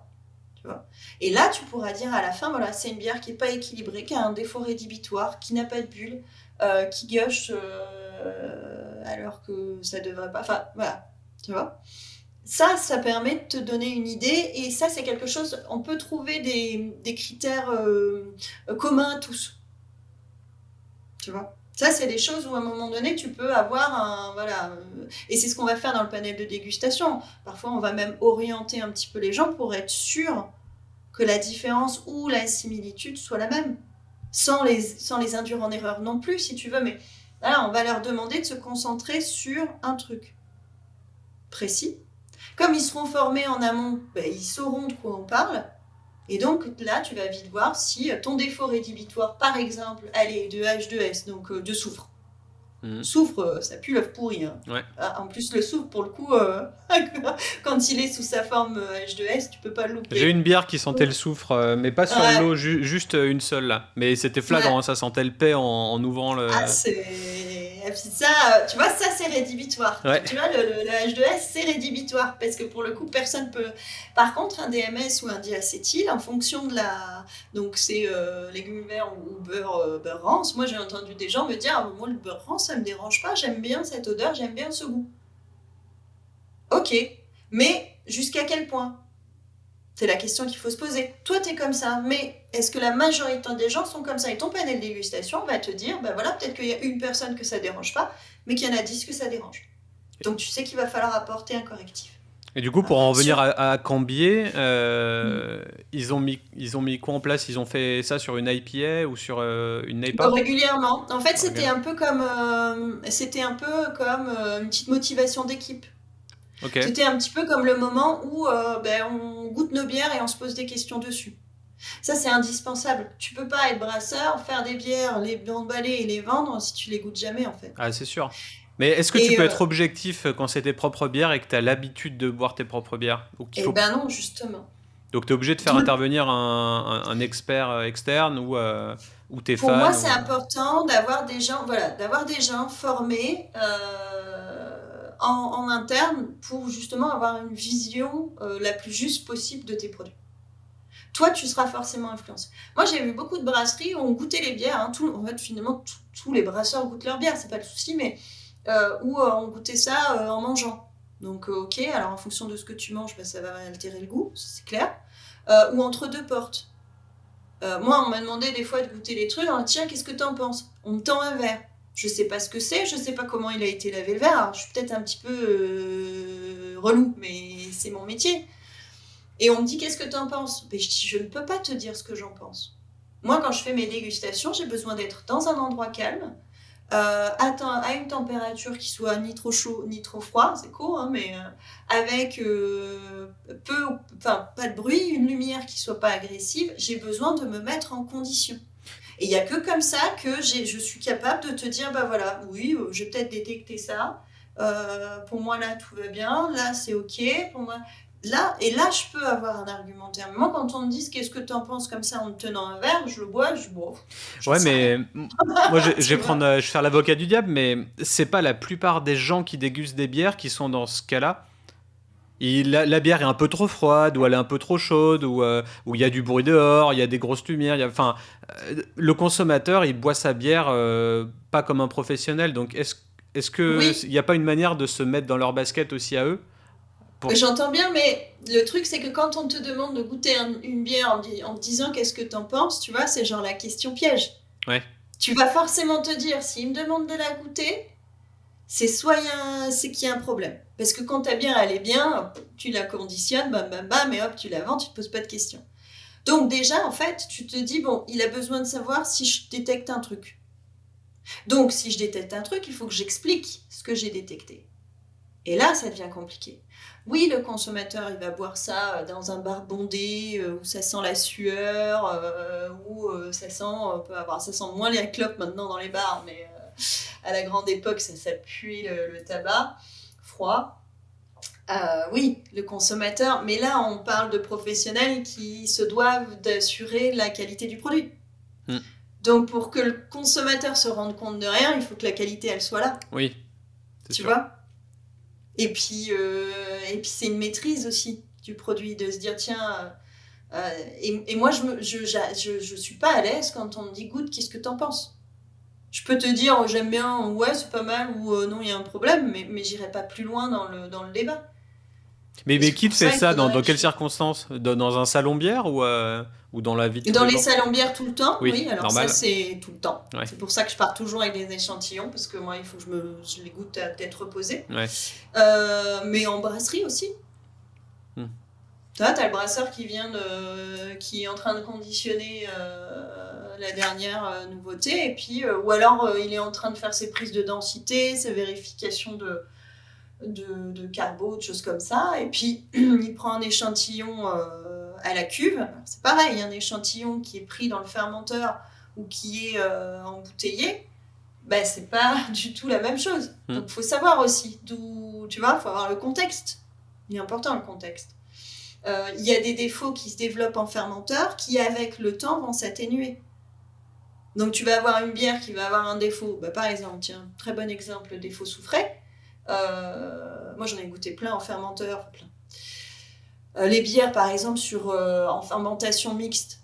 Et là, tu pourras dire à la fin, voilà, c'est une bière qui n'est pas équilibrée, qui a un défaut rédhibitoire, qui n'a pas de bulle, qui gâche alors que ça devrait pas. Enfin, voilà, tu vois. Ça permet de te donner une idée, et ça, c'est quelque chose, on peut trouver des critères communs à tous. Tu vois. Ça, c'est des choses où à un moment donné, tu peux avoir et c'est ce qu'on va faire dans le panel de dégustation. Parfois, on va même orienter un petit peu les gens pour être sûr que la différence ou la similitude soit la même, sans les induire en erreur non plus, si tu veux, mais là, on va leur demander de se concentrer sur un truc précis. Comme ils seront formés en amont, ils sauront de quoi on parle, et donc là, tu vas vite voir si ton défaut rédhibitoire, par exemple, est de H2S, donc de soufre. Soufre, ça pue l'œuf pourri. Hein. Ouais. En plus, le soufre, pour le coup, quand il est sous sa forme H2S, tu peux pas le louper. J'ai une bière qui sentait le soufre, mais pas sur l'eau, juste une seule là. Mais c'était flagrant, ça sentait le paix en ouvrant le. Ah, et puis ça, tu vois, ça c'est rédhibitoire. Ouais. Tu vois, le H2S c'est rédhibitoire parce que pour le coup, personne peut. Par contre, un DMS ou un diacétyl, en fonction de la. Donc, c'est légumes verts ou beurre rance. Moi, j'ai entendu des gens me dire moi, le beurre rance, ça me dérange pas, j'aime bien cette odeur, j'aime bien ce goût. Ok, mais jusqu'à quel point ? C'est la question qu'il faut se poser. Toi, tu es comme ça, mais est-ce que la majorité des gens sont comme ça ? Et ton panel dégustation va te dire, voilà, peut-être qu'il y a une personne que ça dérange pas, mais qu'il y en a 10 que ça dérange. Donc, tu sais qu'il va falloir apporter un correctif. Et du coup, pour en revenir à Cambier, ils ont mis quoi en place ? Ils ont fait ça sur une IPA ou sur une NEIPA ? Régulièrement. En fait, c'était un peu comme une petite motivation d'équipe. Okay. C'était un petit peu comme le moment où on goûte nos bières et on se pose des questions dessus. Ça, c'est indispensable. Tu peux pas être brasseur, faire des bières, les emballer et les vendre si tu les goûtes jamais, en fait. Ah, c'est sûr. Mais est-ce que tu peux être objectif quand c'est tes propres bières et que tu as l'habitude de boire tes propres bières ? Non, justement. Donc, tu es obligé de faire intervenir un expert externe ou tes fans ? Pour moi, c'est important d'avoir des gens formés en interne pour justement avoir une vision la plus juste possible de tes produits. Toi, tu seras forcément influencé. Moi, j'ai vu beaucoup de brasseries où on goûtait les bières. En fait, finalement, tous les brasseurs goûtent leurs bières, c'est pas le souci, mais où on goûtait ça en mangeant. Donc, ok, alors en fonction de ce que tu manges, ça va altérer le goût, c'est clair. Ou entre deux portes. Moi, on m'a demandé des fois de goûter les trucs. Tiens, qu'est-ce que t'en penses ? On me tend un verre. Je sais pas ce que c'est, je sais pas comment il a été lavé le verre. Alors, je suis peut-être un petit peu relou, mais c'est mon métier. Et on me dit, qu'est-ce que t'en penses ? Je dis, je ne peux pas te dire ce que j'en pense. Moi, quand je fais mes dégustations, j'ai besoin d'être dans un endroit calme, à une température qui soit ni trop chaud ni trop froid, c'est court, hein, mais avec pas de bruit, une lumière qui soit pas agressive. J'ai besoin de me mettre en condition. Et il n'y a que comme ça que je suis capable de te dire, oui, j'ai peut-être détecté ça. Pour moi, là, tout va bien. Là, c'est OK. Pour moi... Là, je peux avoir un argumentaire. Moi, quand on me dit qu'est-ce que tu en penses comme ça en me tenant un verre, je le bois, je bois. Ouais, mais moi, je vais faire l'avocat du diable, mais c'est pas la plupart des gens qui dégustent des bières qui sont dans ce cas-là. La bière est un peu trop froide, ou elle est un peu trop chaude, ou il y a du bruit dehors, il y a des grosses lumières. Enfin, le consommateur, il boit sa bière pas comme un professionnel. Donc, est-ce que il Oui, n'y a pas une manière de se mettre dans leur basket aussi à eux pour... j'entends bien, mais le truc, c'est que quand on te demande de goûter une bière en te disant qu'est-ce que t'en penses, tu vois, c'est genre la question piège. Ouais, Tu vas forcément te dire, s'il me demande de la goûter, c'est soit c'est qu'il y a un problème. Parce que quand ta bière, elle est bien, tu la conditionnes, bam, bam, bam, et hop, tu la vends, tu te poses pas de questions. Donc déjà, en fait, tu te dis, bon, il a besoin de savoir si je détecte un truc. Donc, si je détecte un truc, il faut que j'explique ce que j'ai détecté. Et là, ça devient compliqué. Oui, le consommateur, il va boire ça dans un bar bondé où ça sent la sueur, où ça sent moins les clopes maintenant dans les bars, mais à la grande époque, ça puait le tabac froid. Oui, le consommateur, mais là, on parle de professionnels qui se doivent d'assurer la qualité du produit. hmm, Donc, pour que le consommateur se rende compte de rien, il faut que la qualité, elle soit là. oui, c'est Tu sûr. vois. Et puis c'est une maîtrise aussi du produit, de se dire, tiens, et moi, je suis pas à l'aise quand on me dit, goûte, qu'est-ce que t'en penses? Je peux te dire, j'aime bien, ouais, c'est pas mal, ou non, il y a un problème, mais j'irai pas plus loin dans le débat. Parce Mais que qui pour te fait ça, il ça faudrait dans que quelles circonstances? Dans un salon bière ou dans la vie de tous Dans les les jours? salons bières tout le temps, Oui, oui, alors ça normal. c'est tout le temps. Ouais, C'est pour ça que je pars toujours avec des échantillons, parce que moi il faut que je les goûte à tête reposée. ouais. Mais en brasserie aussi. Hmm. Tu vois, t'as le brasseur qui est en train de conditionner la dernière nouveauté, et puis, ou alors il est en train de faire ses prises de densité, ses vérifications de carbo, de choses comme ça, et puis il prend un échantillon à la cuve. Alors, c'est pareil, un échantillon qui est pris dans le fermenteur ou qui est embouteillé, ben, c'est pas du tout la même chose. Hmm. Donc il faut savoir aussi d'où, tu vois, il faut avoir le contexte. Il est important le contexte. Il y a des défauts qui se développent en fermenteur qui, avec le temps, vont s'atténuer. Donc tu vas avoir une bière qui va avoir un défaut, bah, par exemple, tiens, très bon exemple, le défaut soufré. Moi j'en ai goûté plein en fermenteur, plein. Les bières par exemple en fermentation mixte,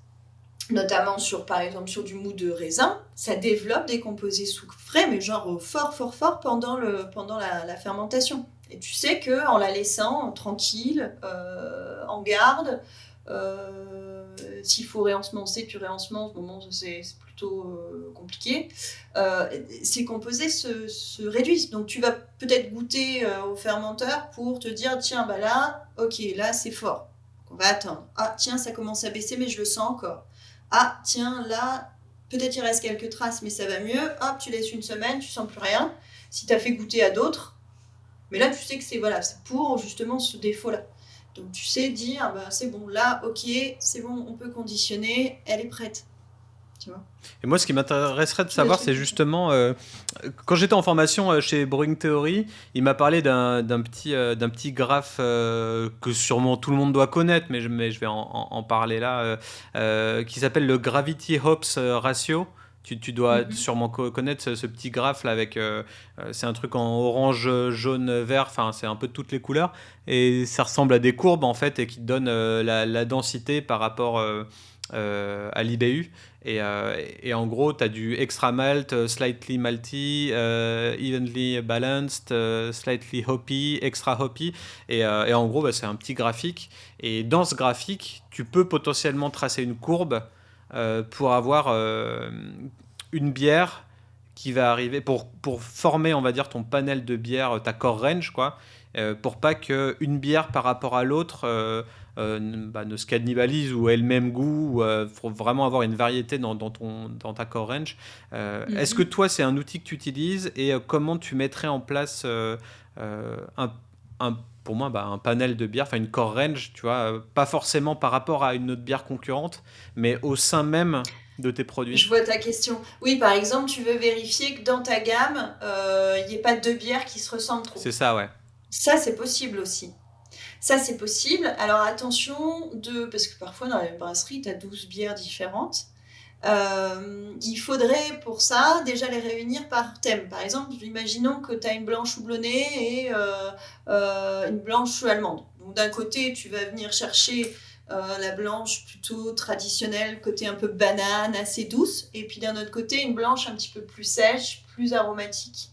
notamment par exemple sur du mou de raisin, ça développe des composés soufrés, mais genre fort fort fort pendant la fermentation. Et tu sais que en la laissant tranquille, en garde, s'il faut réensemencer, tu réensemences, bon, c'est plutôt compliqué. Ces composés se réduisent. Donc tu vas peut-être goûter au fermenteur pour te dire, tiens, bah là, ok, là c'est fort. On va attendre. Ah, tiens, ça commence à baisser, mais je le sens encore. Ah, tiens, là, peut-être il reste quelques traces, mais ça va mieux. Hop, tu laisses une semaine, tu sens plus rien. Si tu as fait goûter à d'autres, mais là, tu sais que c'est voilà, c'est pour justement ce défaut-là. Donc tu sais dire, bah, c'est bon, là, ok, c'est bon, on peut conditionner, elle est prête. Tu vois. Et moi, ce qui m'intéresserait de Tous les savoir, trucs c'est comme ça. justement, quand j'étais en formation chez Brewing Theory, il m'a parlé d'un petit graphe que sûrement tout le monde doit connaître, mais je vais en parler là, qui s'appelle le Gravity Hops Ratio. Tu dois Mhm. sûrement connaître ce petit graphe là avec c'est un truc en orange, jaune, vert, enfin c'est un peu de toutes les couleurs et ça ressemble à des courbes en fait et qui te donne la densité par rapport à l'IBU. Et en gros, tu as du extra malt, slightly malty, evenly balanced, slightly hoppy, extra hoppy. Et en gros, bah, c'est un petit graphique. Et dans ce graphique, tu peux potentiellement tracer une courbe pour avoir une bière qui va arriver, pour former, on va dire, ton panel de bières, ta core range, quoi, pour pas qu'une bière par rapport à l'autre ne se cannibalise ou ait le même goût. Il faut vraiment avoir une variété dans ta core range. Est-ce que Mhm. toi, c'est un outil que tu utilises et comment tu mettrais en place un, pour moi, un panel de bières, enfin une core range, tu vois, pas forcément par rapport à une autre bière concurrente, mais au sein même de tes produits. Je vois ta question. Oui, par exemple, tu veux vérifier que dans ta gamme, il n'y ait pas deux bières qui se ressemblent C'est trop. ça, ouais. Ça, c'est possible aussi. Ça, c'est possible. Alors attention, parce que parfois dans les brasseries, tu as 12 bières différentes. Il faudrait pour ça déjà les réunir par thème. Par exemple, imaginons que tu as une blanche houblonnée et une blanche allemande. Donc d'un côté, tu vas venir chercher la blanche plutôt traditionnelle, côté un peu banane, assez douce, et puis d'un autre côté, une blanche un petit peu plus sèche, plus aromatique.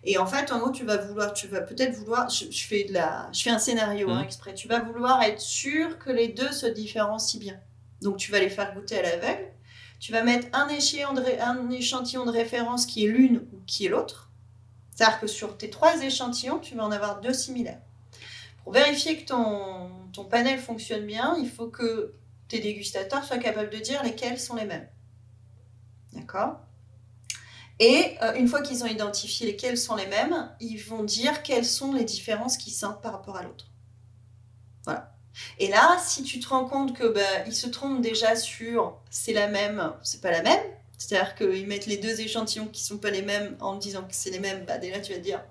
Et en fait, en gros, tu vas peut-être vouloir, je fais un scénario exprès, tu vas vouloir être sûr que les deux se différencient bien. Donc tu vas les faire goûter à l'aveugle. Tu vas mettre un échantillon de référence qui est l'une ou qui est l'autre. C'est-à-dire que sur tes 3 échantillons, tu vas en avoir 2 similaires. Pour vérifier que ton panel fonctionne bien, il faut que tes dégustateurs soient capables de dire lesquels sont les mêmes. D'accord ? Et une fois qu'ils ont identifié lesquels sont les mêmes, ils vont dire quelles sont les différences qu'ils sentent par rapport à l'autre. Voilà. Et là, si tu te rends compte que ils se trompent déjà sur c'est la même, c'est pas la même, c'est-à-dire qu'ils mettent les 2 échantillons qui sont pas les mêmes en disant que c'est les mêmes, déjà tu vas te dire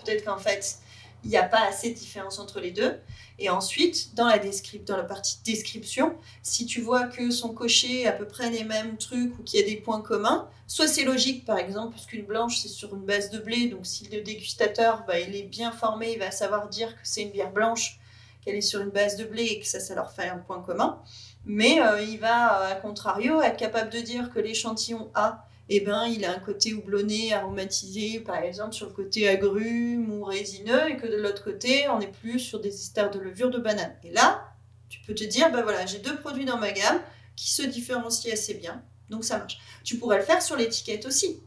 peut-être qu'en fait il n'y a pas assez de différence entre les deux. Et ensuite, dans la partie description, si tu vois que sont cochés à peu près les mêmes trucs ou qu'il y a des points communs, soit c'est logique, par exemple, parce qu'une blanche, c'est sur une base de blé, donc si le dégustateur, il est bien formé, il va savoir dire que c'est une bière blanche, qu'elle est sur une base de blé et que ça leur fait un point commun. Mais il va, à contrario, être capable de dire que l'échantillon A, il a un côté houblonné, aromatisé, par exemple, sur le côté agrume ou résineux, et que de l'autre côté, on est plus sur des esters de levure de banane. Et là, tu peux te dire, j'ai 2 produits dans ma gamme qui se différencient assez bien, donc ça marche. Tu pourrais le faire sur l'étiquette aussi.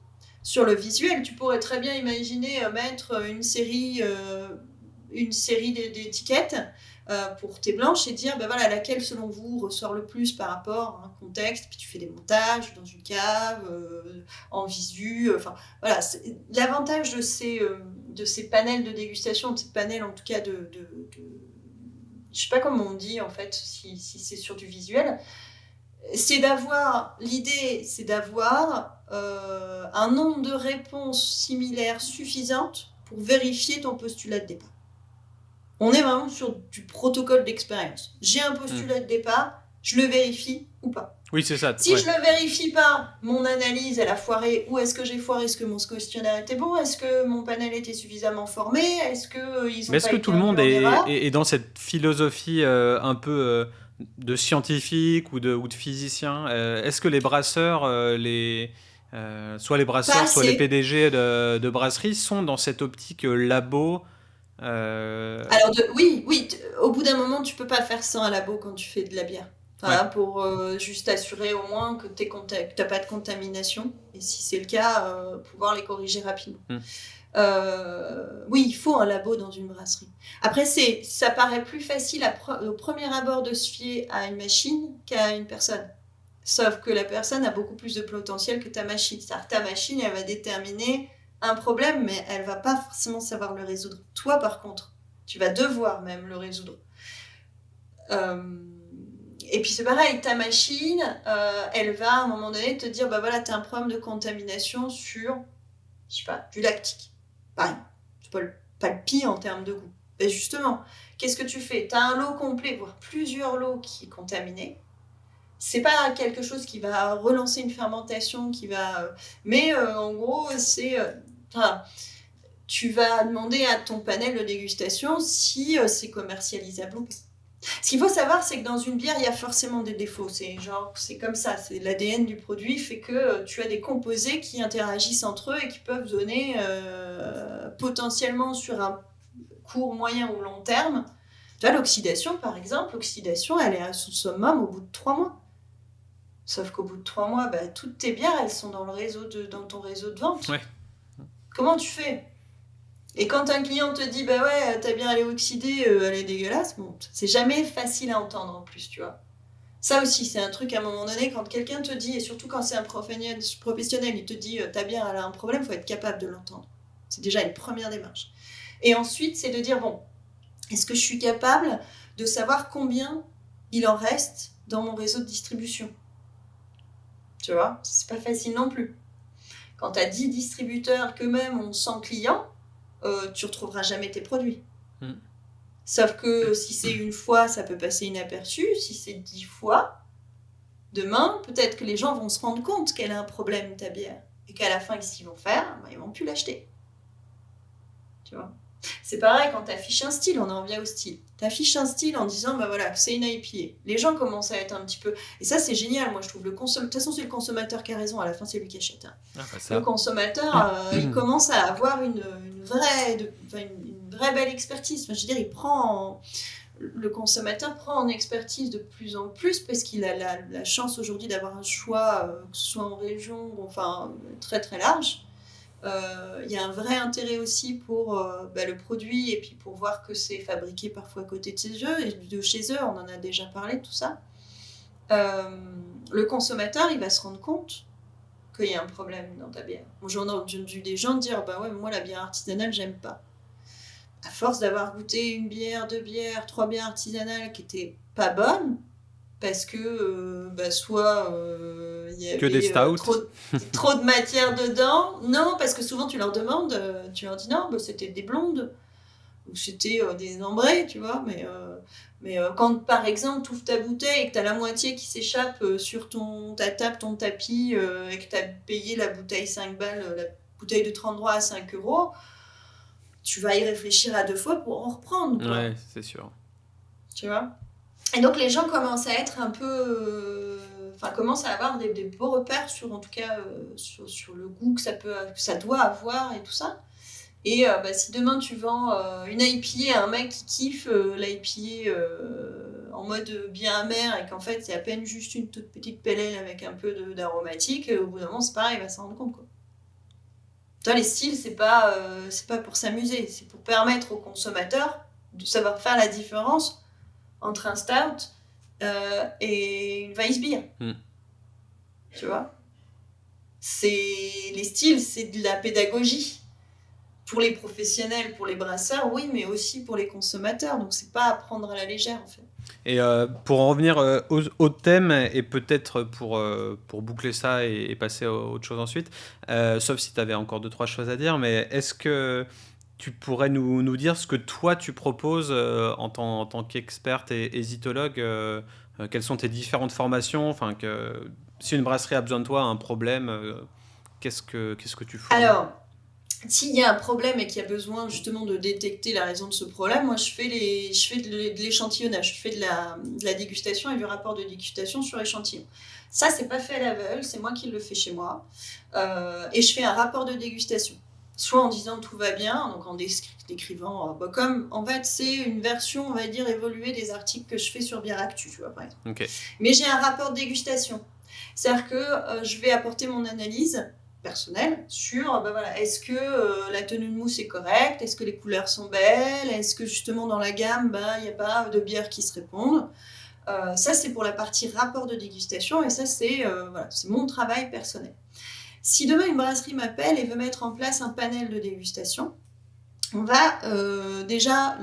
Sur le visuel, tu pourrais très bien imaginer mettre une série d'étiquettes pour tes blanches et dire laquelle selon vous ressort le plus par rapport à un contexte, puis tu fais des montages dans une cave, en visu, l'avantage de ces panels de dégustation, de ces panels en tout cas je sais pas comment on dit en fait si c'est sur du visuel, l'idée c'est d'avoir un nombre de réponses similaires suffisantes pour vérifier ton postulat de départ. On est vraiment sur du protocole d'expérience. J'ai un postulat de départ, je le vérifie ou pas. Oui, c'est ça. Si je le vérifie pas, mon analyse, elle a foiré. Où est-ce que j'ai foiré ? Est-ce que mon questionnaire était bon ? Est-ce que mon panel était suffisamment formé ? Est-ce que ils ont Mais est-ce pas que été tout le monde erreur ? est dans cette philosophie un peu de scientifique ou de physicien Est-ce que les brasseurs, soit les brasseurs, soit les PDG de brasseries sont dans cette optique labo Alors oui, au bout d'un moment, tu peux pas faire ça à labo quand tu fais de la bière. Pour juste assurer au moins que tu n'as pas de contamination. Et si c'est le cas, pouvoir les corriger rapidement. Oui, il faut un labo dans une brasserie. Après, ça paraît plus facile au premier abord de se fier à une machine qu'à une personne. Sauf que la personne a beaucoup plus de potentiel que ta machine. C'est-à-dire que ta machine, elle va déterminer un problème, mais elle va pas forcément savoir le résoudre. Toi, par contre, tu vas devoir même le résoudre. Et puis c'est pareil, ta machine, elle va à un moment donné te dire, t'as un problème de contamination sur, je sais pas, du lactique. Pareil, c'est pas le pire en termes de goût. Et justement, qu'est-ce que tu fais ? T'as un lot complet, voire plusieurs lots qui est contaminé. C'est pas quelque chose qui va relancer une fermentation, mais en gros, tu vas demander à ton panel de dégustation si c'est commercialisable ou pas. Ce qu'il faut savoir, c'est que dans une bière, il y a forcément des défauts. C'est comme ça, c'est l'ADN du produit fait que tu as des composés qui interagissent entre eux et qui peuvent donner potentiellement sur un court, moyen ou long terme. Tu vois, l'oxydation, par exemple, elle est à son summum au bout de 3 mois. Sauf qu'au bout de 3 mois, toutes tes bières, elles sont dans ton réseau de vente. Ouais. Comment tu fais ? Et quand un client te dit, ta bière elle est oxydée, elle est dégueulasse, c'est jamais facile à entendre en plus, tu vois. Ça aussi, c'est un truc à un moment donné, quand quelqu'un te dit, et surtout quand c'est un professionnel, il te dit, ta bière elle a un problème, il faut être capable de l'entendre. C'est déjà une première démarche. Et ensuite, c'est de dire, est-ce que je suis capable de savoir combien il en reste dans mon réseau de distribution ? Tu vois, c'est pas facile non plus. Quand tu as 10 distributeurs qu'eux-mêmes ont 100 clients, tu retrouveras jamais tes produits. Sauf que si c'est une fois, ça peut passer inaperçu. Si c'est 10 fois, Demain, peut-être que les gens vont se rendre compte qu'elle a un problème, ta bière. Et qu'à la fin, qu'est-ce qu'ils vont faire? Ils vont plus l'acheter. Tu vois? C'est pareil quand tu affiches un style, on en revient au style. Tu affiches un style en disant, voilà, c'est une IPA. Les gens commencent à être un petit peu... Et ça, c'est génial, moi, je trouve. De toute façon, c'est le consommateur qui a raison, à la fin, c'est lui qui achète. Le consommateur, il commence à avoir une vraie belle expertise. Enfin, je veux dire, le consommateur prend en expertise de plus en plus parce qu'il a la chance aujourd'hui d'avoir un choix, que ce soit en région, enfin, très très large. Il y a un vrai intérêt aussi pour le produit et puis pour voir que c'est fabriqué parfois à côté de chez eux, on en a déjà parlé de tout ça. Le consommateur, il va se rendre compte qu'il y a un problème dans ta bière. J'ai entendu des gens dire, ouais, moi la bière artisanale, j'aime pas. À force d'avoir goûté une bière, 2 bières, 3 bières artisanales qui étaient pas bonnes, parce que soit il y avait des stouts. trop de matière dedans. Non, parce que souvent tu leur demandes, tu leur dis non, c'était des blondes, ou c'était des ambrés, tu vois. Mais quand par exemple tu ouvres ta bouteille et que tu as la moitié qui s'échappe sur ta table, ton tapis, et que tu as payé la bouteille 5 balles, la bouteille de 33 à 5 €, tu vas y réfléchir à 2 fois pour en reprendre. Quoi. Ouais, c'est sûr. Tu vois. Et donc les gens commencent à être un peu... commencent à avoir des beaux repères sur, en tout cas, sur le goût que ça doit avoir et tout ça. Et si demain tu vends une IPA à un mec qui kiffe l'IPA en mode bien amer et qu'en fait c'est à peine juste une toute petite pale ale avec un peu d'aromatique, au bout d'un moment c'est pareil, il va s'en rendre compte, quoi. Toi, les styles, c'est pas pour s'amuser, c'est pour permettre aux consommateurs de savoir faire la différence entre un stout et une Weissbier. Tu vois, les styles, c'est de la pédagogie pour les professionnels, pour les brasseurs, oui, mais aussi pour les consommateurs. Donc c'est pas à prendre à la légère, en fait. Et pour en revenir au thème, et peut-être pour boucler ça et passer à autre chose ensuite, sauf si tu avais encore 2-3 choses à dire, mais est-ce que tu pourrais nous dire ce que toi tu proposes en tant qu'experte et zytologue, quelles sont tes différentes formations, si une brasserie a besoin de toi, a un problème, qu'est-ce que tu fais? Alors, s'il y a un problème et qu'il y a besoin justement de détecter la raison de ce problème, moi je fais de l'échantillonnage, je fais de la dégustation et du rapport de dégustation sur échantillon. Ça, c'est pas fait à l'aveugle, c'est moi qui le fais chez moi. Et je fais un rapport de dégustation. Soit en disant tout va bien, donc en décrivant, comme en fait c'est une version, on va dire, évoluée des articles que je fais sur Bière Actu, tu vois, par exemple. Okay. Mais j'ai un rapport de dégustation. C'est-à-dire que je vais apporter mon analyse personnelle sur est-ce que la tenue de mousse est correcte, est-ce que les couleurs sont belles, est-ce que justement dans la gamme il n'y a pas de bières qui se répondent. Ça c'est pour la partie rapport de dégustation et ça c'est mon travail personnel. Si demain une brasserie m'appelle et veut mettre en place un panel de dégustation, on va déjà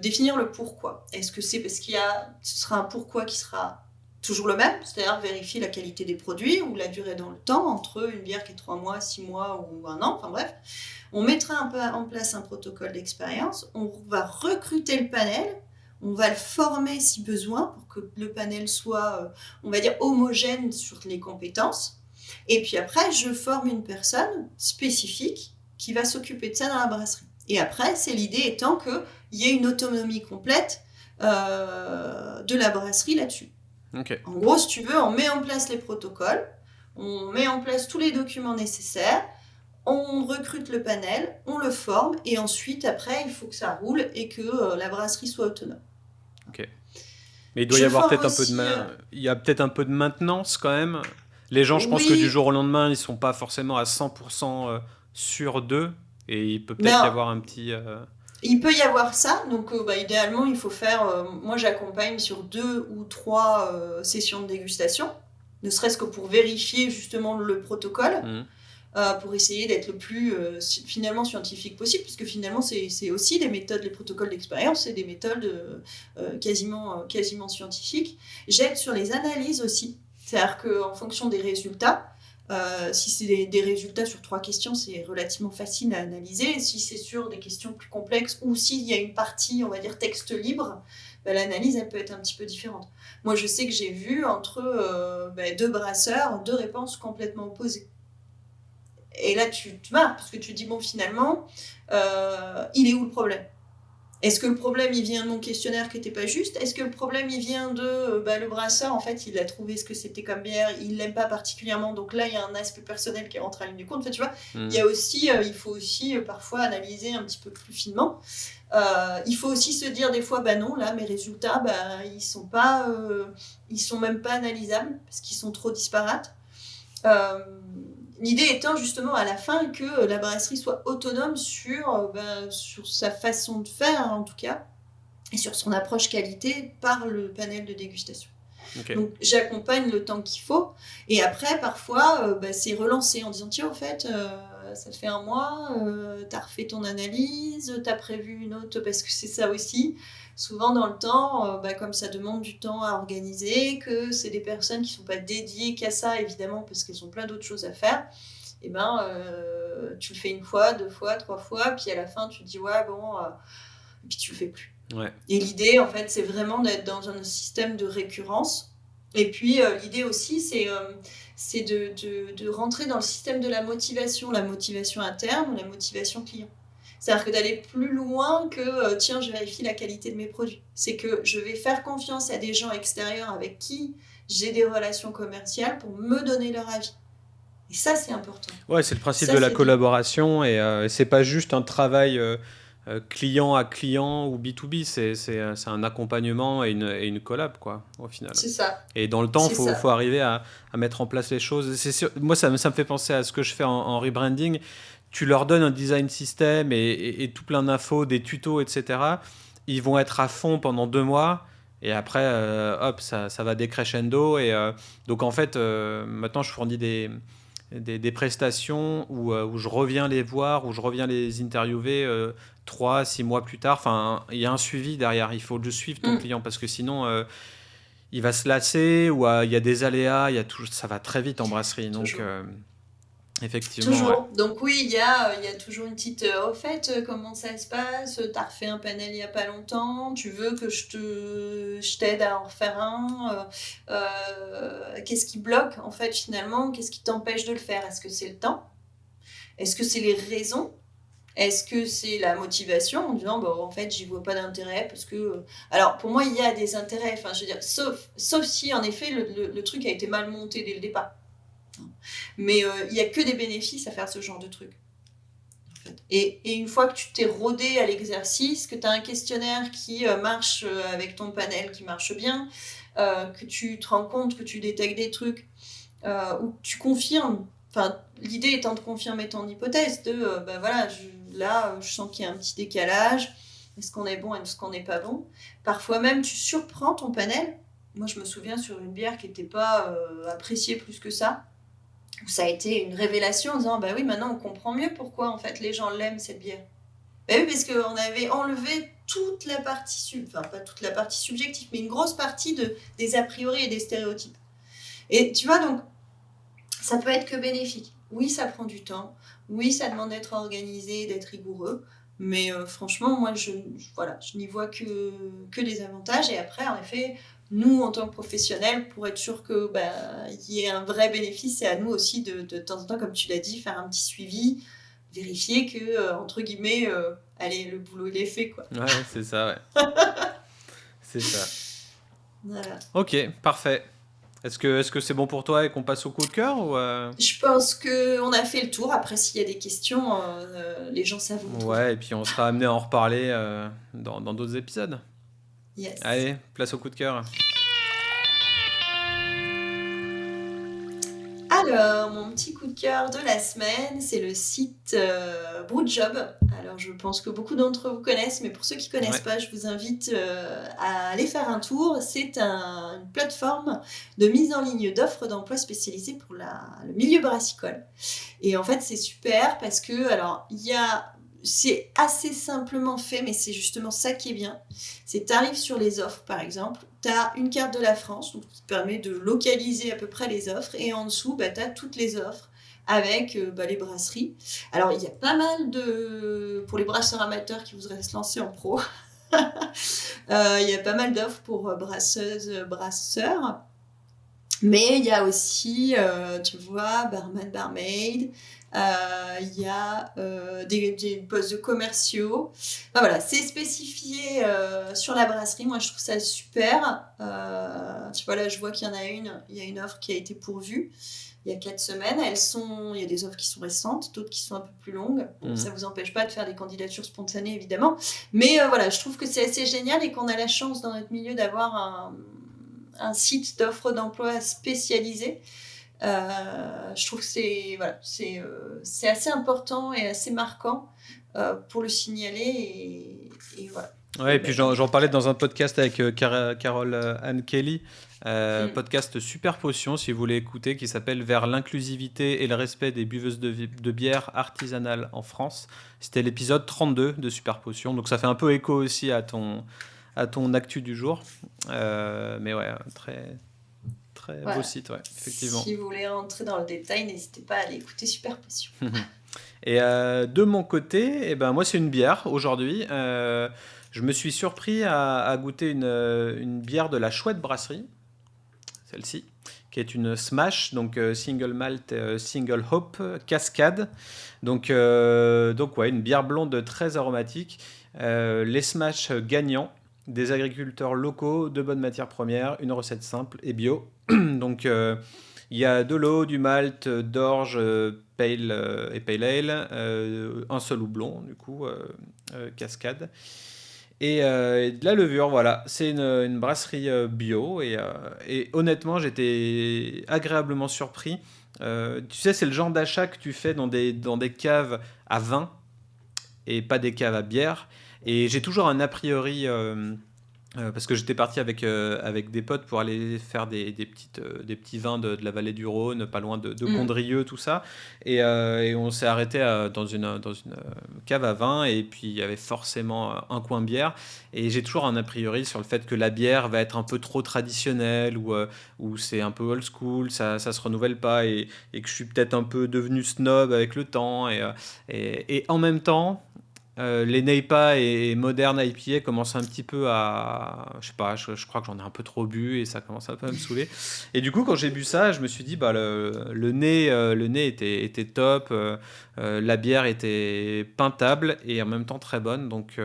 définir le pourquoi. Est-ce que c'est parce ce sera un pourquoi qui sera toujours le même, c'est-à-dire vérifier la qualité des produits ou la durée dans le temps, entre une bière qui est 3 mois, 6 mois ou 1 an, enfin bref. On mettra en place un protocole d'expérience, on va recruter le panel, on va le former si besoin pour que le panel soit, on va dire, homogène sur les compétences. Et puis après, je forme une personne spécifique qui va s'occuper de ça dans la brasserie. Et après, c'est l'idée étant qu'il y ait une autonomie complète de la brasserie là-dessus. Okay. En gros, si tu veux, on met en place les protocoles, on met en place tous les documents nécessaires, on recrute le panel, on le forme, et ensuite, après, il faut que ça roule et que la brasserie soit autonome. Ok. Mais il doit y avoir peut-être il y a peut-être un peu de maintenance quand même. Les gens, je pense que du jour au lendemain, ils sont pas forcément à 100% sûrs d'eux, et il peut peut-être y avoir un petit... Il peut y avoir ça, donc idéalement il faut faire, moi j'accompagne sur 2 ou 3 sessions de dégustation, ne serait-ce que pour vérifier justement le protocole, pour essayer d'être le plus finalement scientifique possible, puisque finalement c'est aussi des méthodes, les protocoles d'expérience, c'est des méthodes quasiment scientifiques. J'aide sur les analyses aussi, c'est-à-dire qu'en fonction des résultats, Si c'est des résultats sur 3 questions, c'est relativement facile à analyser. Si c'est sur des questions plus complexes ou s'il y a une partie, on va dire, texte libre, l'analyse, elle peut être un petit peu différente. Moi, je sais que j'ai vu entre 2 brasseurs, 2 réponses complètement opposées. Et là, tu te marres, parce que tu te dis, bon, finalement, il est où le problème ? Est-ce que le problème, il vient de mon questionnaire qui n'était pas juste ? Est-ce que le problème, il vient de le brasseur, en fait, il a trouvé ce que c'était comme bière, il l'aime pas particulièrement, donc là, il y a un aspect personnel qui rentre en ligne du compte. En fait, tu vois, il y a aussi, il faut aussi parfois analyser un petit peu plus finement. Il faut aussi se dire des fois, non, là, mes résultats, ils sont même pas analysables, parce qu'ils sont trop disparates. L'idée étant justement à la fin que la brasserie soit autonome sur sa façon de faire en tout cas, et sur son approche qualité par le panel de dégustation. Okay. Donc j'accompagne le temps qu'il faut, et après parfois c'est relancé en disant tiens au fait ça fait 1 mois, t'as refait ton analyse, t'as prévu une autre, parce que c'est ça aussi. Souvent dans le temps, comme ça demande du temps à organiser, que c'est des personnes qui ne sont pas dédiées qu'à ça, évidemment, parce qu'elles ont plein d'autres choses à faire, et tu le fais 1 fois, 2 fois, 3 fois, puis à la fin tu te dis ouais bon, et puis tu le fais plus. Ouais. Et l'idée en fait c'est vraiment d'être dans un système de récurrence. Et puis l'idée aussi c'est de rentrer dans le système de la motivation interne ou la motivation client. C'est-à-dire que d'aller plus loin que tiens, je vérifie la qualité de mes produits. C'est que je vais faire confiance à des gens extérieurs avec qui j'ai des relations commerciales pour me donner leur avis. Et ça, c'est important. Ouais, c'est le principe de la collaboration, et c'est pas juste un travail client à client ou B2B, c'est un accompagnement et une collab, quoi, au final. C'est ça. Et dans le temps, il faut arriver à mettre en place les choses. C'est sûr, moi, ça me fait penser à ce que je fais en rebranding. Tu leur donnes un design system et tout plein d'infos, des tutos, etc. Ils vont être à fond pendant 2 mois. Et après, hop, ça va décrescendo. Et donc, en fait, maintenant, je fournis des prestations où je reviens les voir, où je reviens les interviewer 3-6 mois plus tard. Enfin, il y a un suivi derrière. Il faut le suivre, ton client, parce que sinon, il va se lasser, ou il y a des aléas. Ça va très vite en brasserie. Donc, effectivement. Toujours. Ouais. Donc oui, il y a toujours une petite au fait, comment ça se passe, t'as refait un panel il n'y a pas longtemps, tu veux que je t'aide à en refaire un, qu'est-ce qui bloque en fait finalement, qu'est-ce qui t'empêche de le faire? Est-ce que c'est le temps? Est-ce que c'est les raisons? Est-ce que c'est la motivation en disant en fait j'y vois pas d'intérêt parce que alors pour moi il y a des intérêts, enfin je veux dire sauf si en effet le truc a été mal monté dès le départ. Mais il n'y a que des bénéfices à faire ce genre de truc. En fait. Et une fois que tu t'es rodé à l'exercice, que tu as un questionnaire qui marche avec ton panel qui marche bien, que tu te rends compte que tu détectes des trucs, ou que tu confirmes, l'idée étant de confirmer ton hypothèse, de voilà, je sens qu'il y a un petit décalage, est-ce qu'on est bon, est-ce qu'on n'est pas bon. Parfois même tu surprends ton panel. Moi je me souviens sur une bière qui n'était pas appréciée plus que ça, où ça a été une révélation en disant oui, maintenant on comprend mieux pourquoi en fait les gens l'aiment cette bière. Oui, parce qu'on avait enlevé toute la partie pas toute la partie subjective, mais une grosse partie des a priori et des stéréotypes. Et tu vois, donc ça peut être que bénéfique. Oui, ça prend du temps, oui, ça demande d'être organisé, d'être rigoureux, mais franchement moi je n'y vois que des avantages. Et après en effet, nous, en tant que professionnels, pour être sûr qu'il y ait un vrai bénéfice, c'est à nous aussi de temps en temps, comme tu l'as dit, faire un petit suivi, vérifier que, entre guillemets, allez, le boulot, il est fait, quoi. Ouais, c'est ça, ouais. C'est ça. Voilà. Ok, parfait. Est-ce que c'est bon pour toi et qu'on passe au coup de cœur ou Je pense qu'on a fait le tour. Après, s'il y a des questions, les gens savent où. Ouais, et puis on sera amené à en reparler dans d'autres épisodes. Yes. Allez, place au coup de cœur. Alors, mon petit coup de cœur de la semaine, c'est le site Brewjob. Alors, je pense que beaucoup d'entre vous connaissent, mais pour ceux qui ne connaissent pas, je vous invite à aller faire un tour. C'est une plateforme de mise en ligne d'offres d'emploi spécialisées pour le milieu brassicole. Et en fait, c'est super parce que, alors, il y a c'est assez simplement fait, mais c'est justement ça qui est bien. C'est tu arrives sur les offres, par exemple, tu as une carte de la France, donc qui te permet de localiser à peu près les offres, et en dessous, tu as toutes les offres avec les brasseries. Alors, il y a pas mal pour les brasseurs amateurs qui voudraient se lancer en pro, il y a pas mal d'offres pour brasseuses, brasseurs. Mais il y a aussi, tu vois, barman, barmaid, il y a des postes de commerciaux. Enfin, voilà, c'est spécifié sur la brasserie. Moi, je trouve ça super. Tu vois, là, je vois qu'il y en a il y a une offre qui a été pourvue il y a 4 semaines. Il y a des offres qui sont récentes, d'autres qui sont un peu plus longues. Bon, ça ne vous empêche pas de faire des candidatures spontanées, évidemment. Mais voilà, je trouve que c'est assez génial et qu'on a la chance dans notre milieu d'avoir un site d'offres d'emploi spécialisé. Je trouve que c'est assez important et assez marquant pour le signaler. Et voilà. Ouais, et puis j'en parlais dans un podcast avec Carole Anne Kelly, podcast Super Potion, si vous voulez écouter, qui s'appelle Vers l'inclusivité et le respect des buveuses de bière artisanale en France. C'était l'épisode 32 de Super Potion, donc ça fait un peu écho aussi à ton actu du jour. Mais ouais, très, très beau site, ouais, effectivement. Si vous voulez rentrer dans le détail, n'hésitez pas à aller écouter Super Potion. Et de mon côté, moi c'est une bière aujourd'hui. Je me suis surpris à goûter une bière de la Chouette Brasserie, celle-ci, qui est une Smash, donc single malt, single hop, cascade. Donc ouais, une bière blonde très aromatique. Les Smash gagnants, des agriculteurs locaux, de bonnes matières premières, une recette simple et bio. Donc il y a de l'eau, du malt, d'orge, pale et pale ale, un seul houblon, du coup, cascade. Et de la levure, voilà. C'est une brasserie bio. Et honnêtement, j'étais agréablement surpris. Tu sais, c'est le genre d'achat que tu fais dans des caves à vin et pas des caves à bière. Et j'ai toujours un a priori... parce que j'étais parti avec des potes pour aller faire des petits vins de la vallée du Rhône, pas loin de Condrieu, tout ça. Et on s'est arrêté dans une cave à vin, et puis il y avait forcément un coin bière. Et j'ai toujours un a priori sur le fait que la bière va être un peu trop traditionnelle, ou c'est un peu old school, ça se renouvelle pas, et que je suis peut-être un peu devenu snob avec le temps. Et en même temps... les NEIPA et Modern IPA commencent un petit peu à... Je sais pas, je crois que j'en ai un peu trop bu et ça commence un peu à me saouler. Et du coup, quand j'ai bu ça, je me suis dit, le nez était top, la bière était peintable et en même temps très bonne. Donc,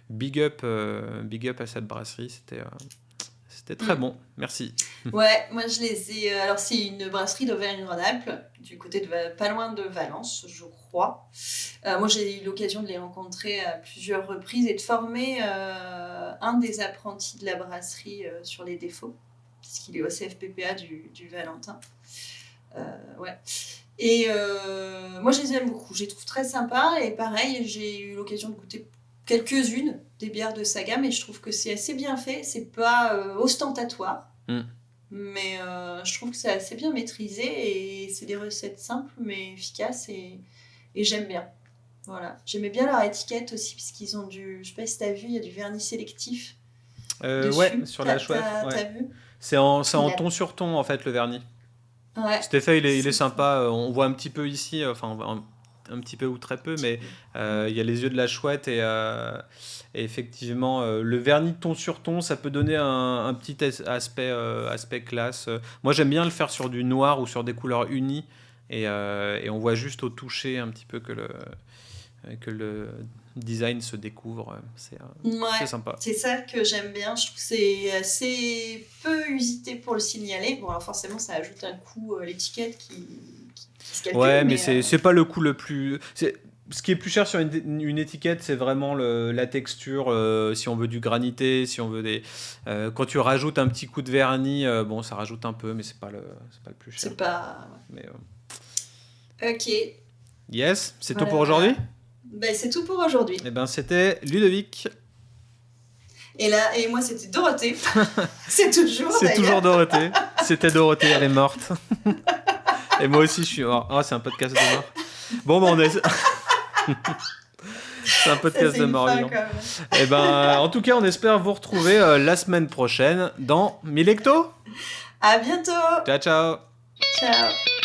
big up à cette brasserie, c'était très bon, merci. Ouais, moi je les ai... alors c'est une brasserie d'Auvergne-Rhône-Alpes, du côté pas loin de Valence, je crois. Moi j'ai eu l'occasion de les rencontrer à plusieurs reprises et de former un des apprentis de la brasserie sur les défauts, puisqu'il est au CFPPA du Valentin. Ouais. Et moi je les aime beaucoup, je les trouve très sympas, et pareil, j'ai eu l'occasion de goûter quelques-unes des bières de sa gamme, et je trouve que c'est assez bien fait, c'est pas ostentatoire, mais je trouve que c'est assez bien maîtrisé, et c'est des recettes simples mais efficaces, et j'aime bien. Voilà. J'aimais bien leur étiquette aussi, puisqu'ils ont je sais pas si t'as vu, il y a du vernis sélectif dessus. Ouais, sur la Chouette. Ouais. T'as vu ? C'est en ton sur ton en fait, le vernis. Ouais. Cet effet, il est sympa. On voit un petit peu ici, enfin un petit peu ou très peu, mais il y a les yeux de la Chouette, et effectivement, le vernis de ton sur ton, ça peut donner un petit aspect classe. Moi, j'aime bien le faire sur du noir ou sur des couleurs unies, et on voit juste au toucher un petit peu que le design se découvre. C'est sympa. C'est ça que j'aime bien. Je trouve que c'est assez peu usité pour le signaler. Bon, alors forcément, ça ajoute un coût l'étiquette qui se calcule. Ouais, mais c'est pas le coût le plus... Ce qui est plus cher sur une étiquette, c'est vraiment la texture. Si on veut du granité, si on veut des... quand tu rajoutes un petit coup de vernis, bon, ça rajoute un peu, mais c'est pas le plus cher. C'est pas... Mais, Ok. Yes, c'est tout pour aujourd'hui ? Ben, c'est tout pour aujourd'hui. Et ben, c'était Ludovic. Et moi, c'était Dorothée. C'est toujours Dorothée. C'était Dorothée, elle est morte. Et moi aussi, je suis mort. Oh, c'est un podcast de mort. Bon, on est... C'est un podcast de Morillon. Et en tout cas, on espère vous retrouver la semaine prochaine dans Milecto. À bientôt. Ciao, ciao. Ciao.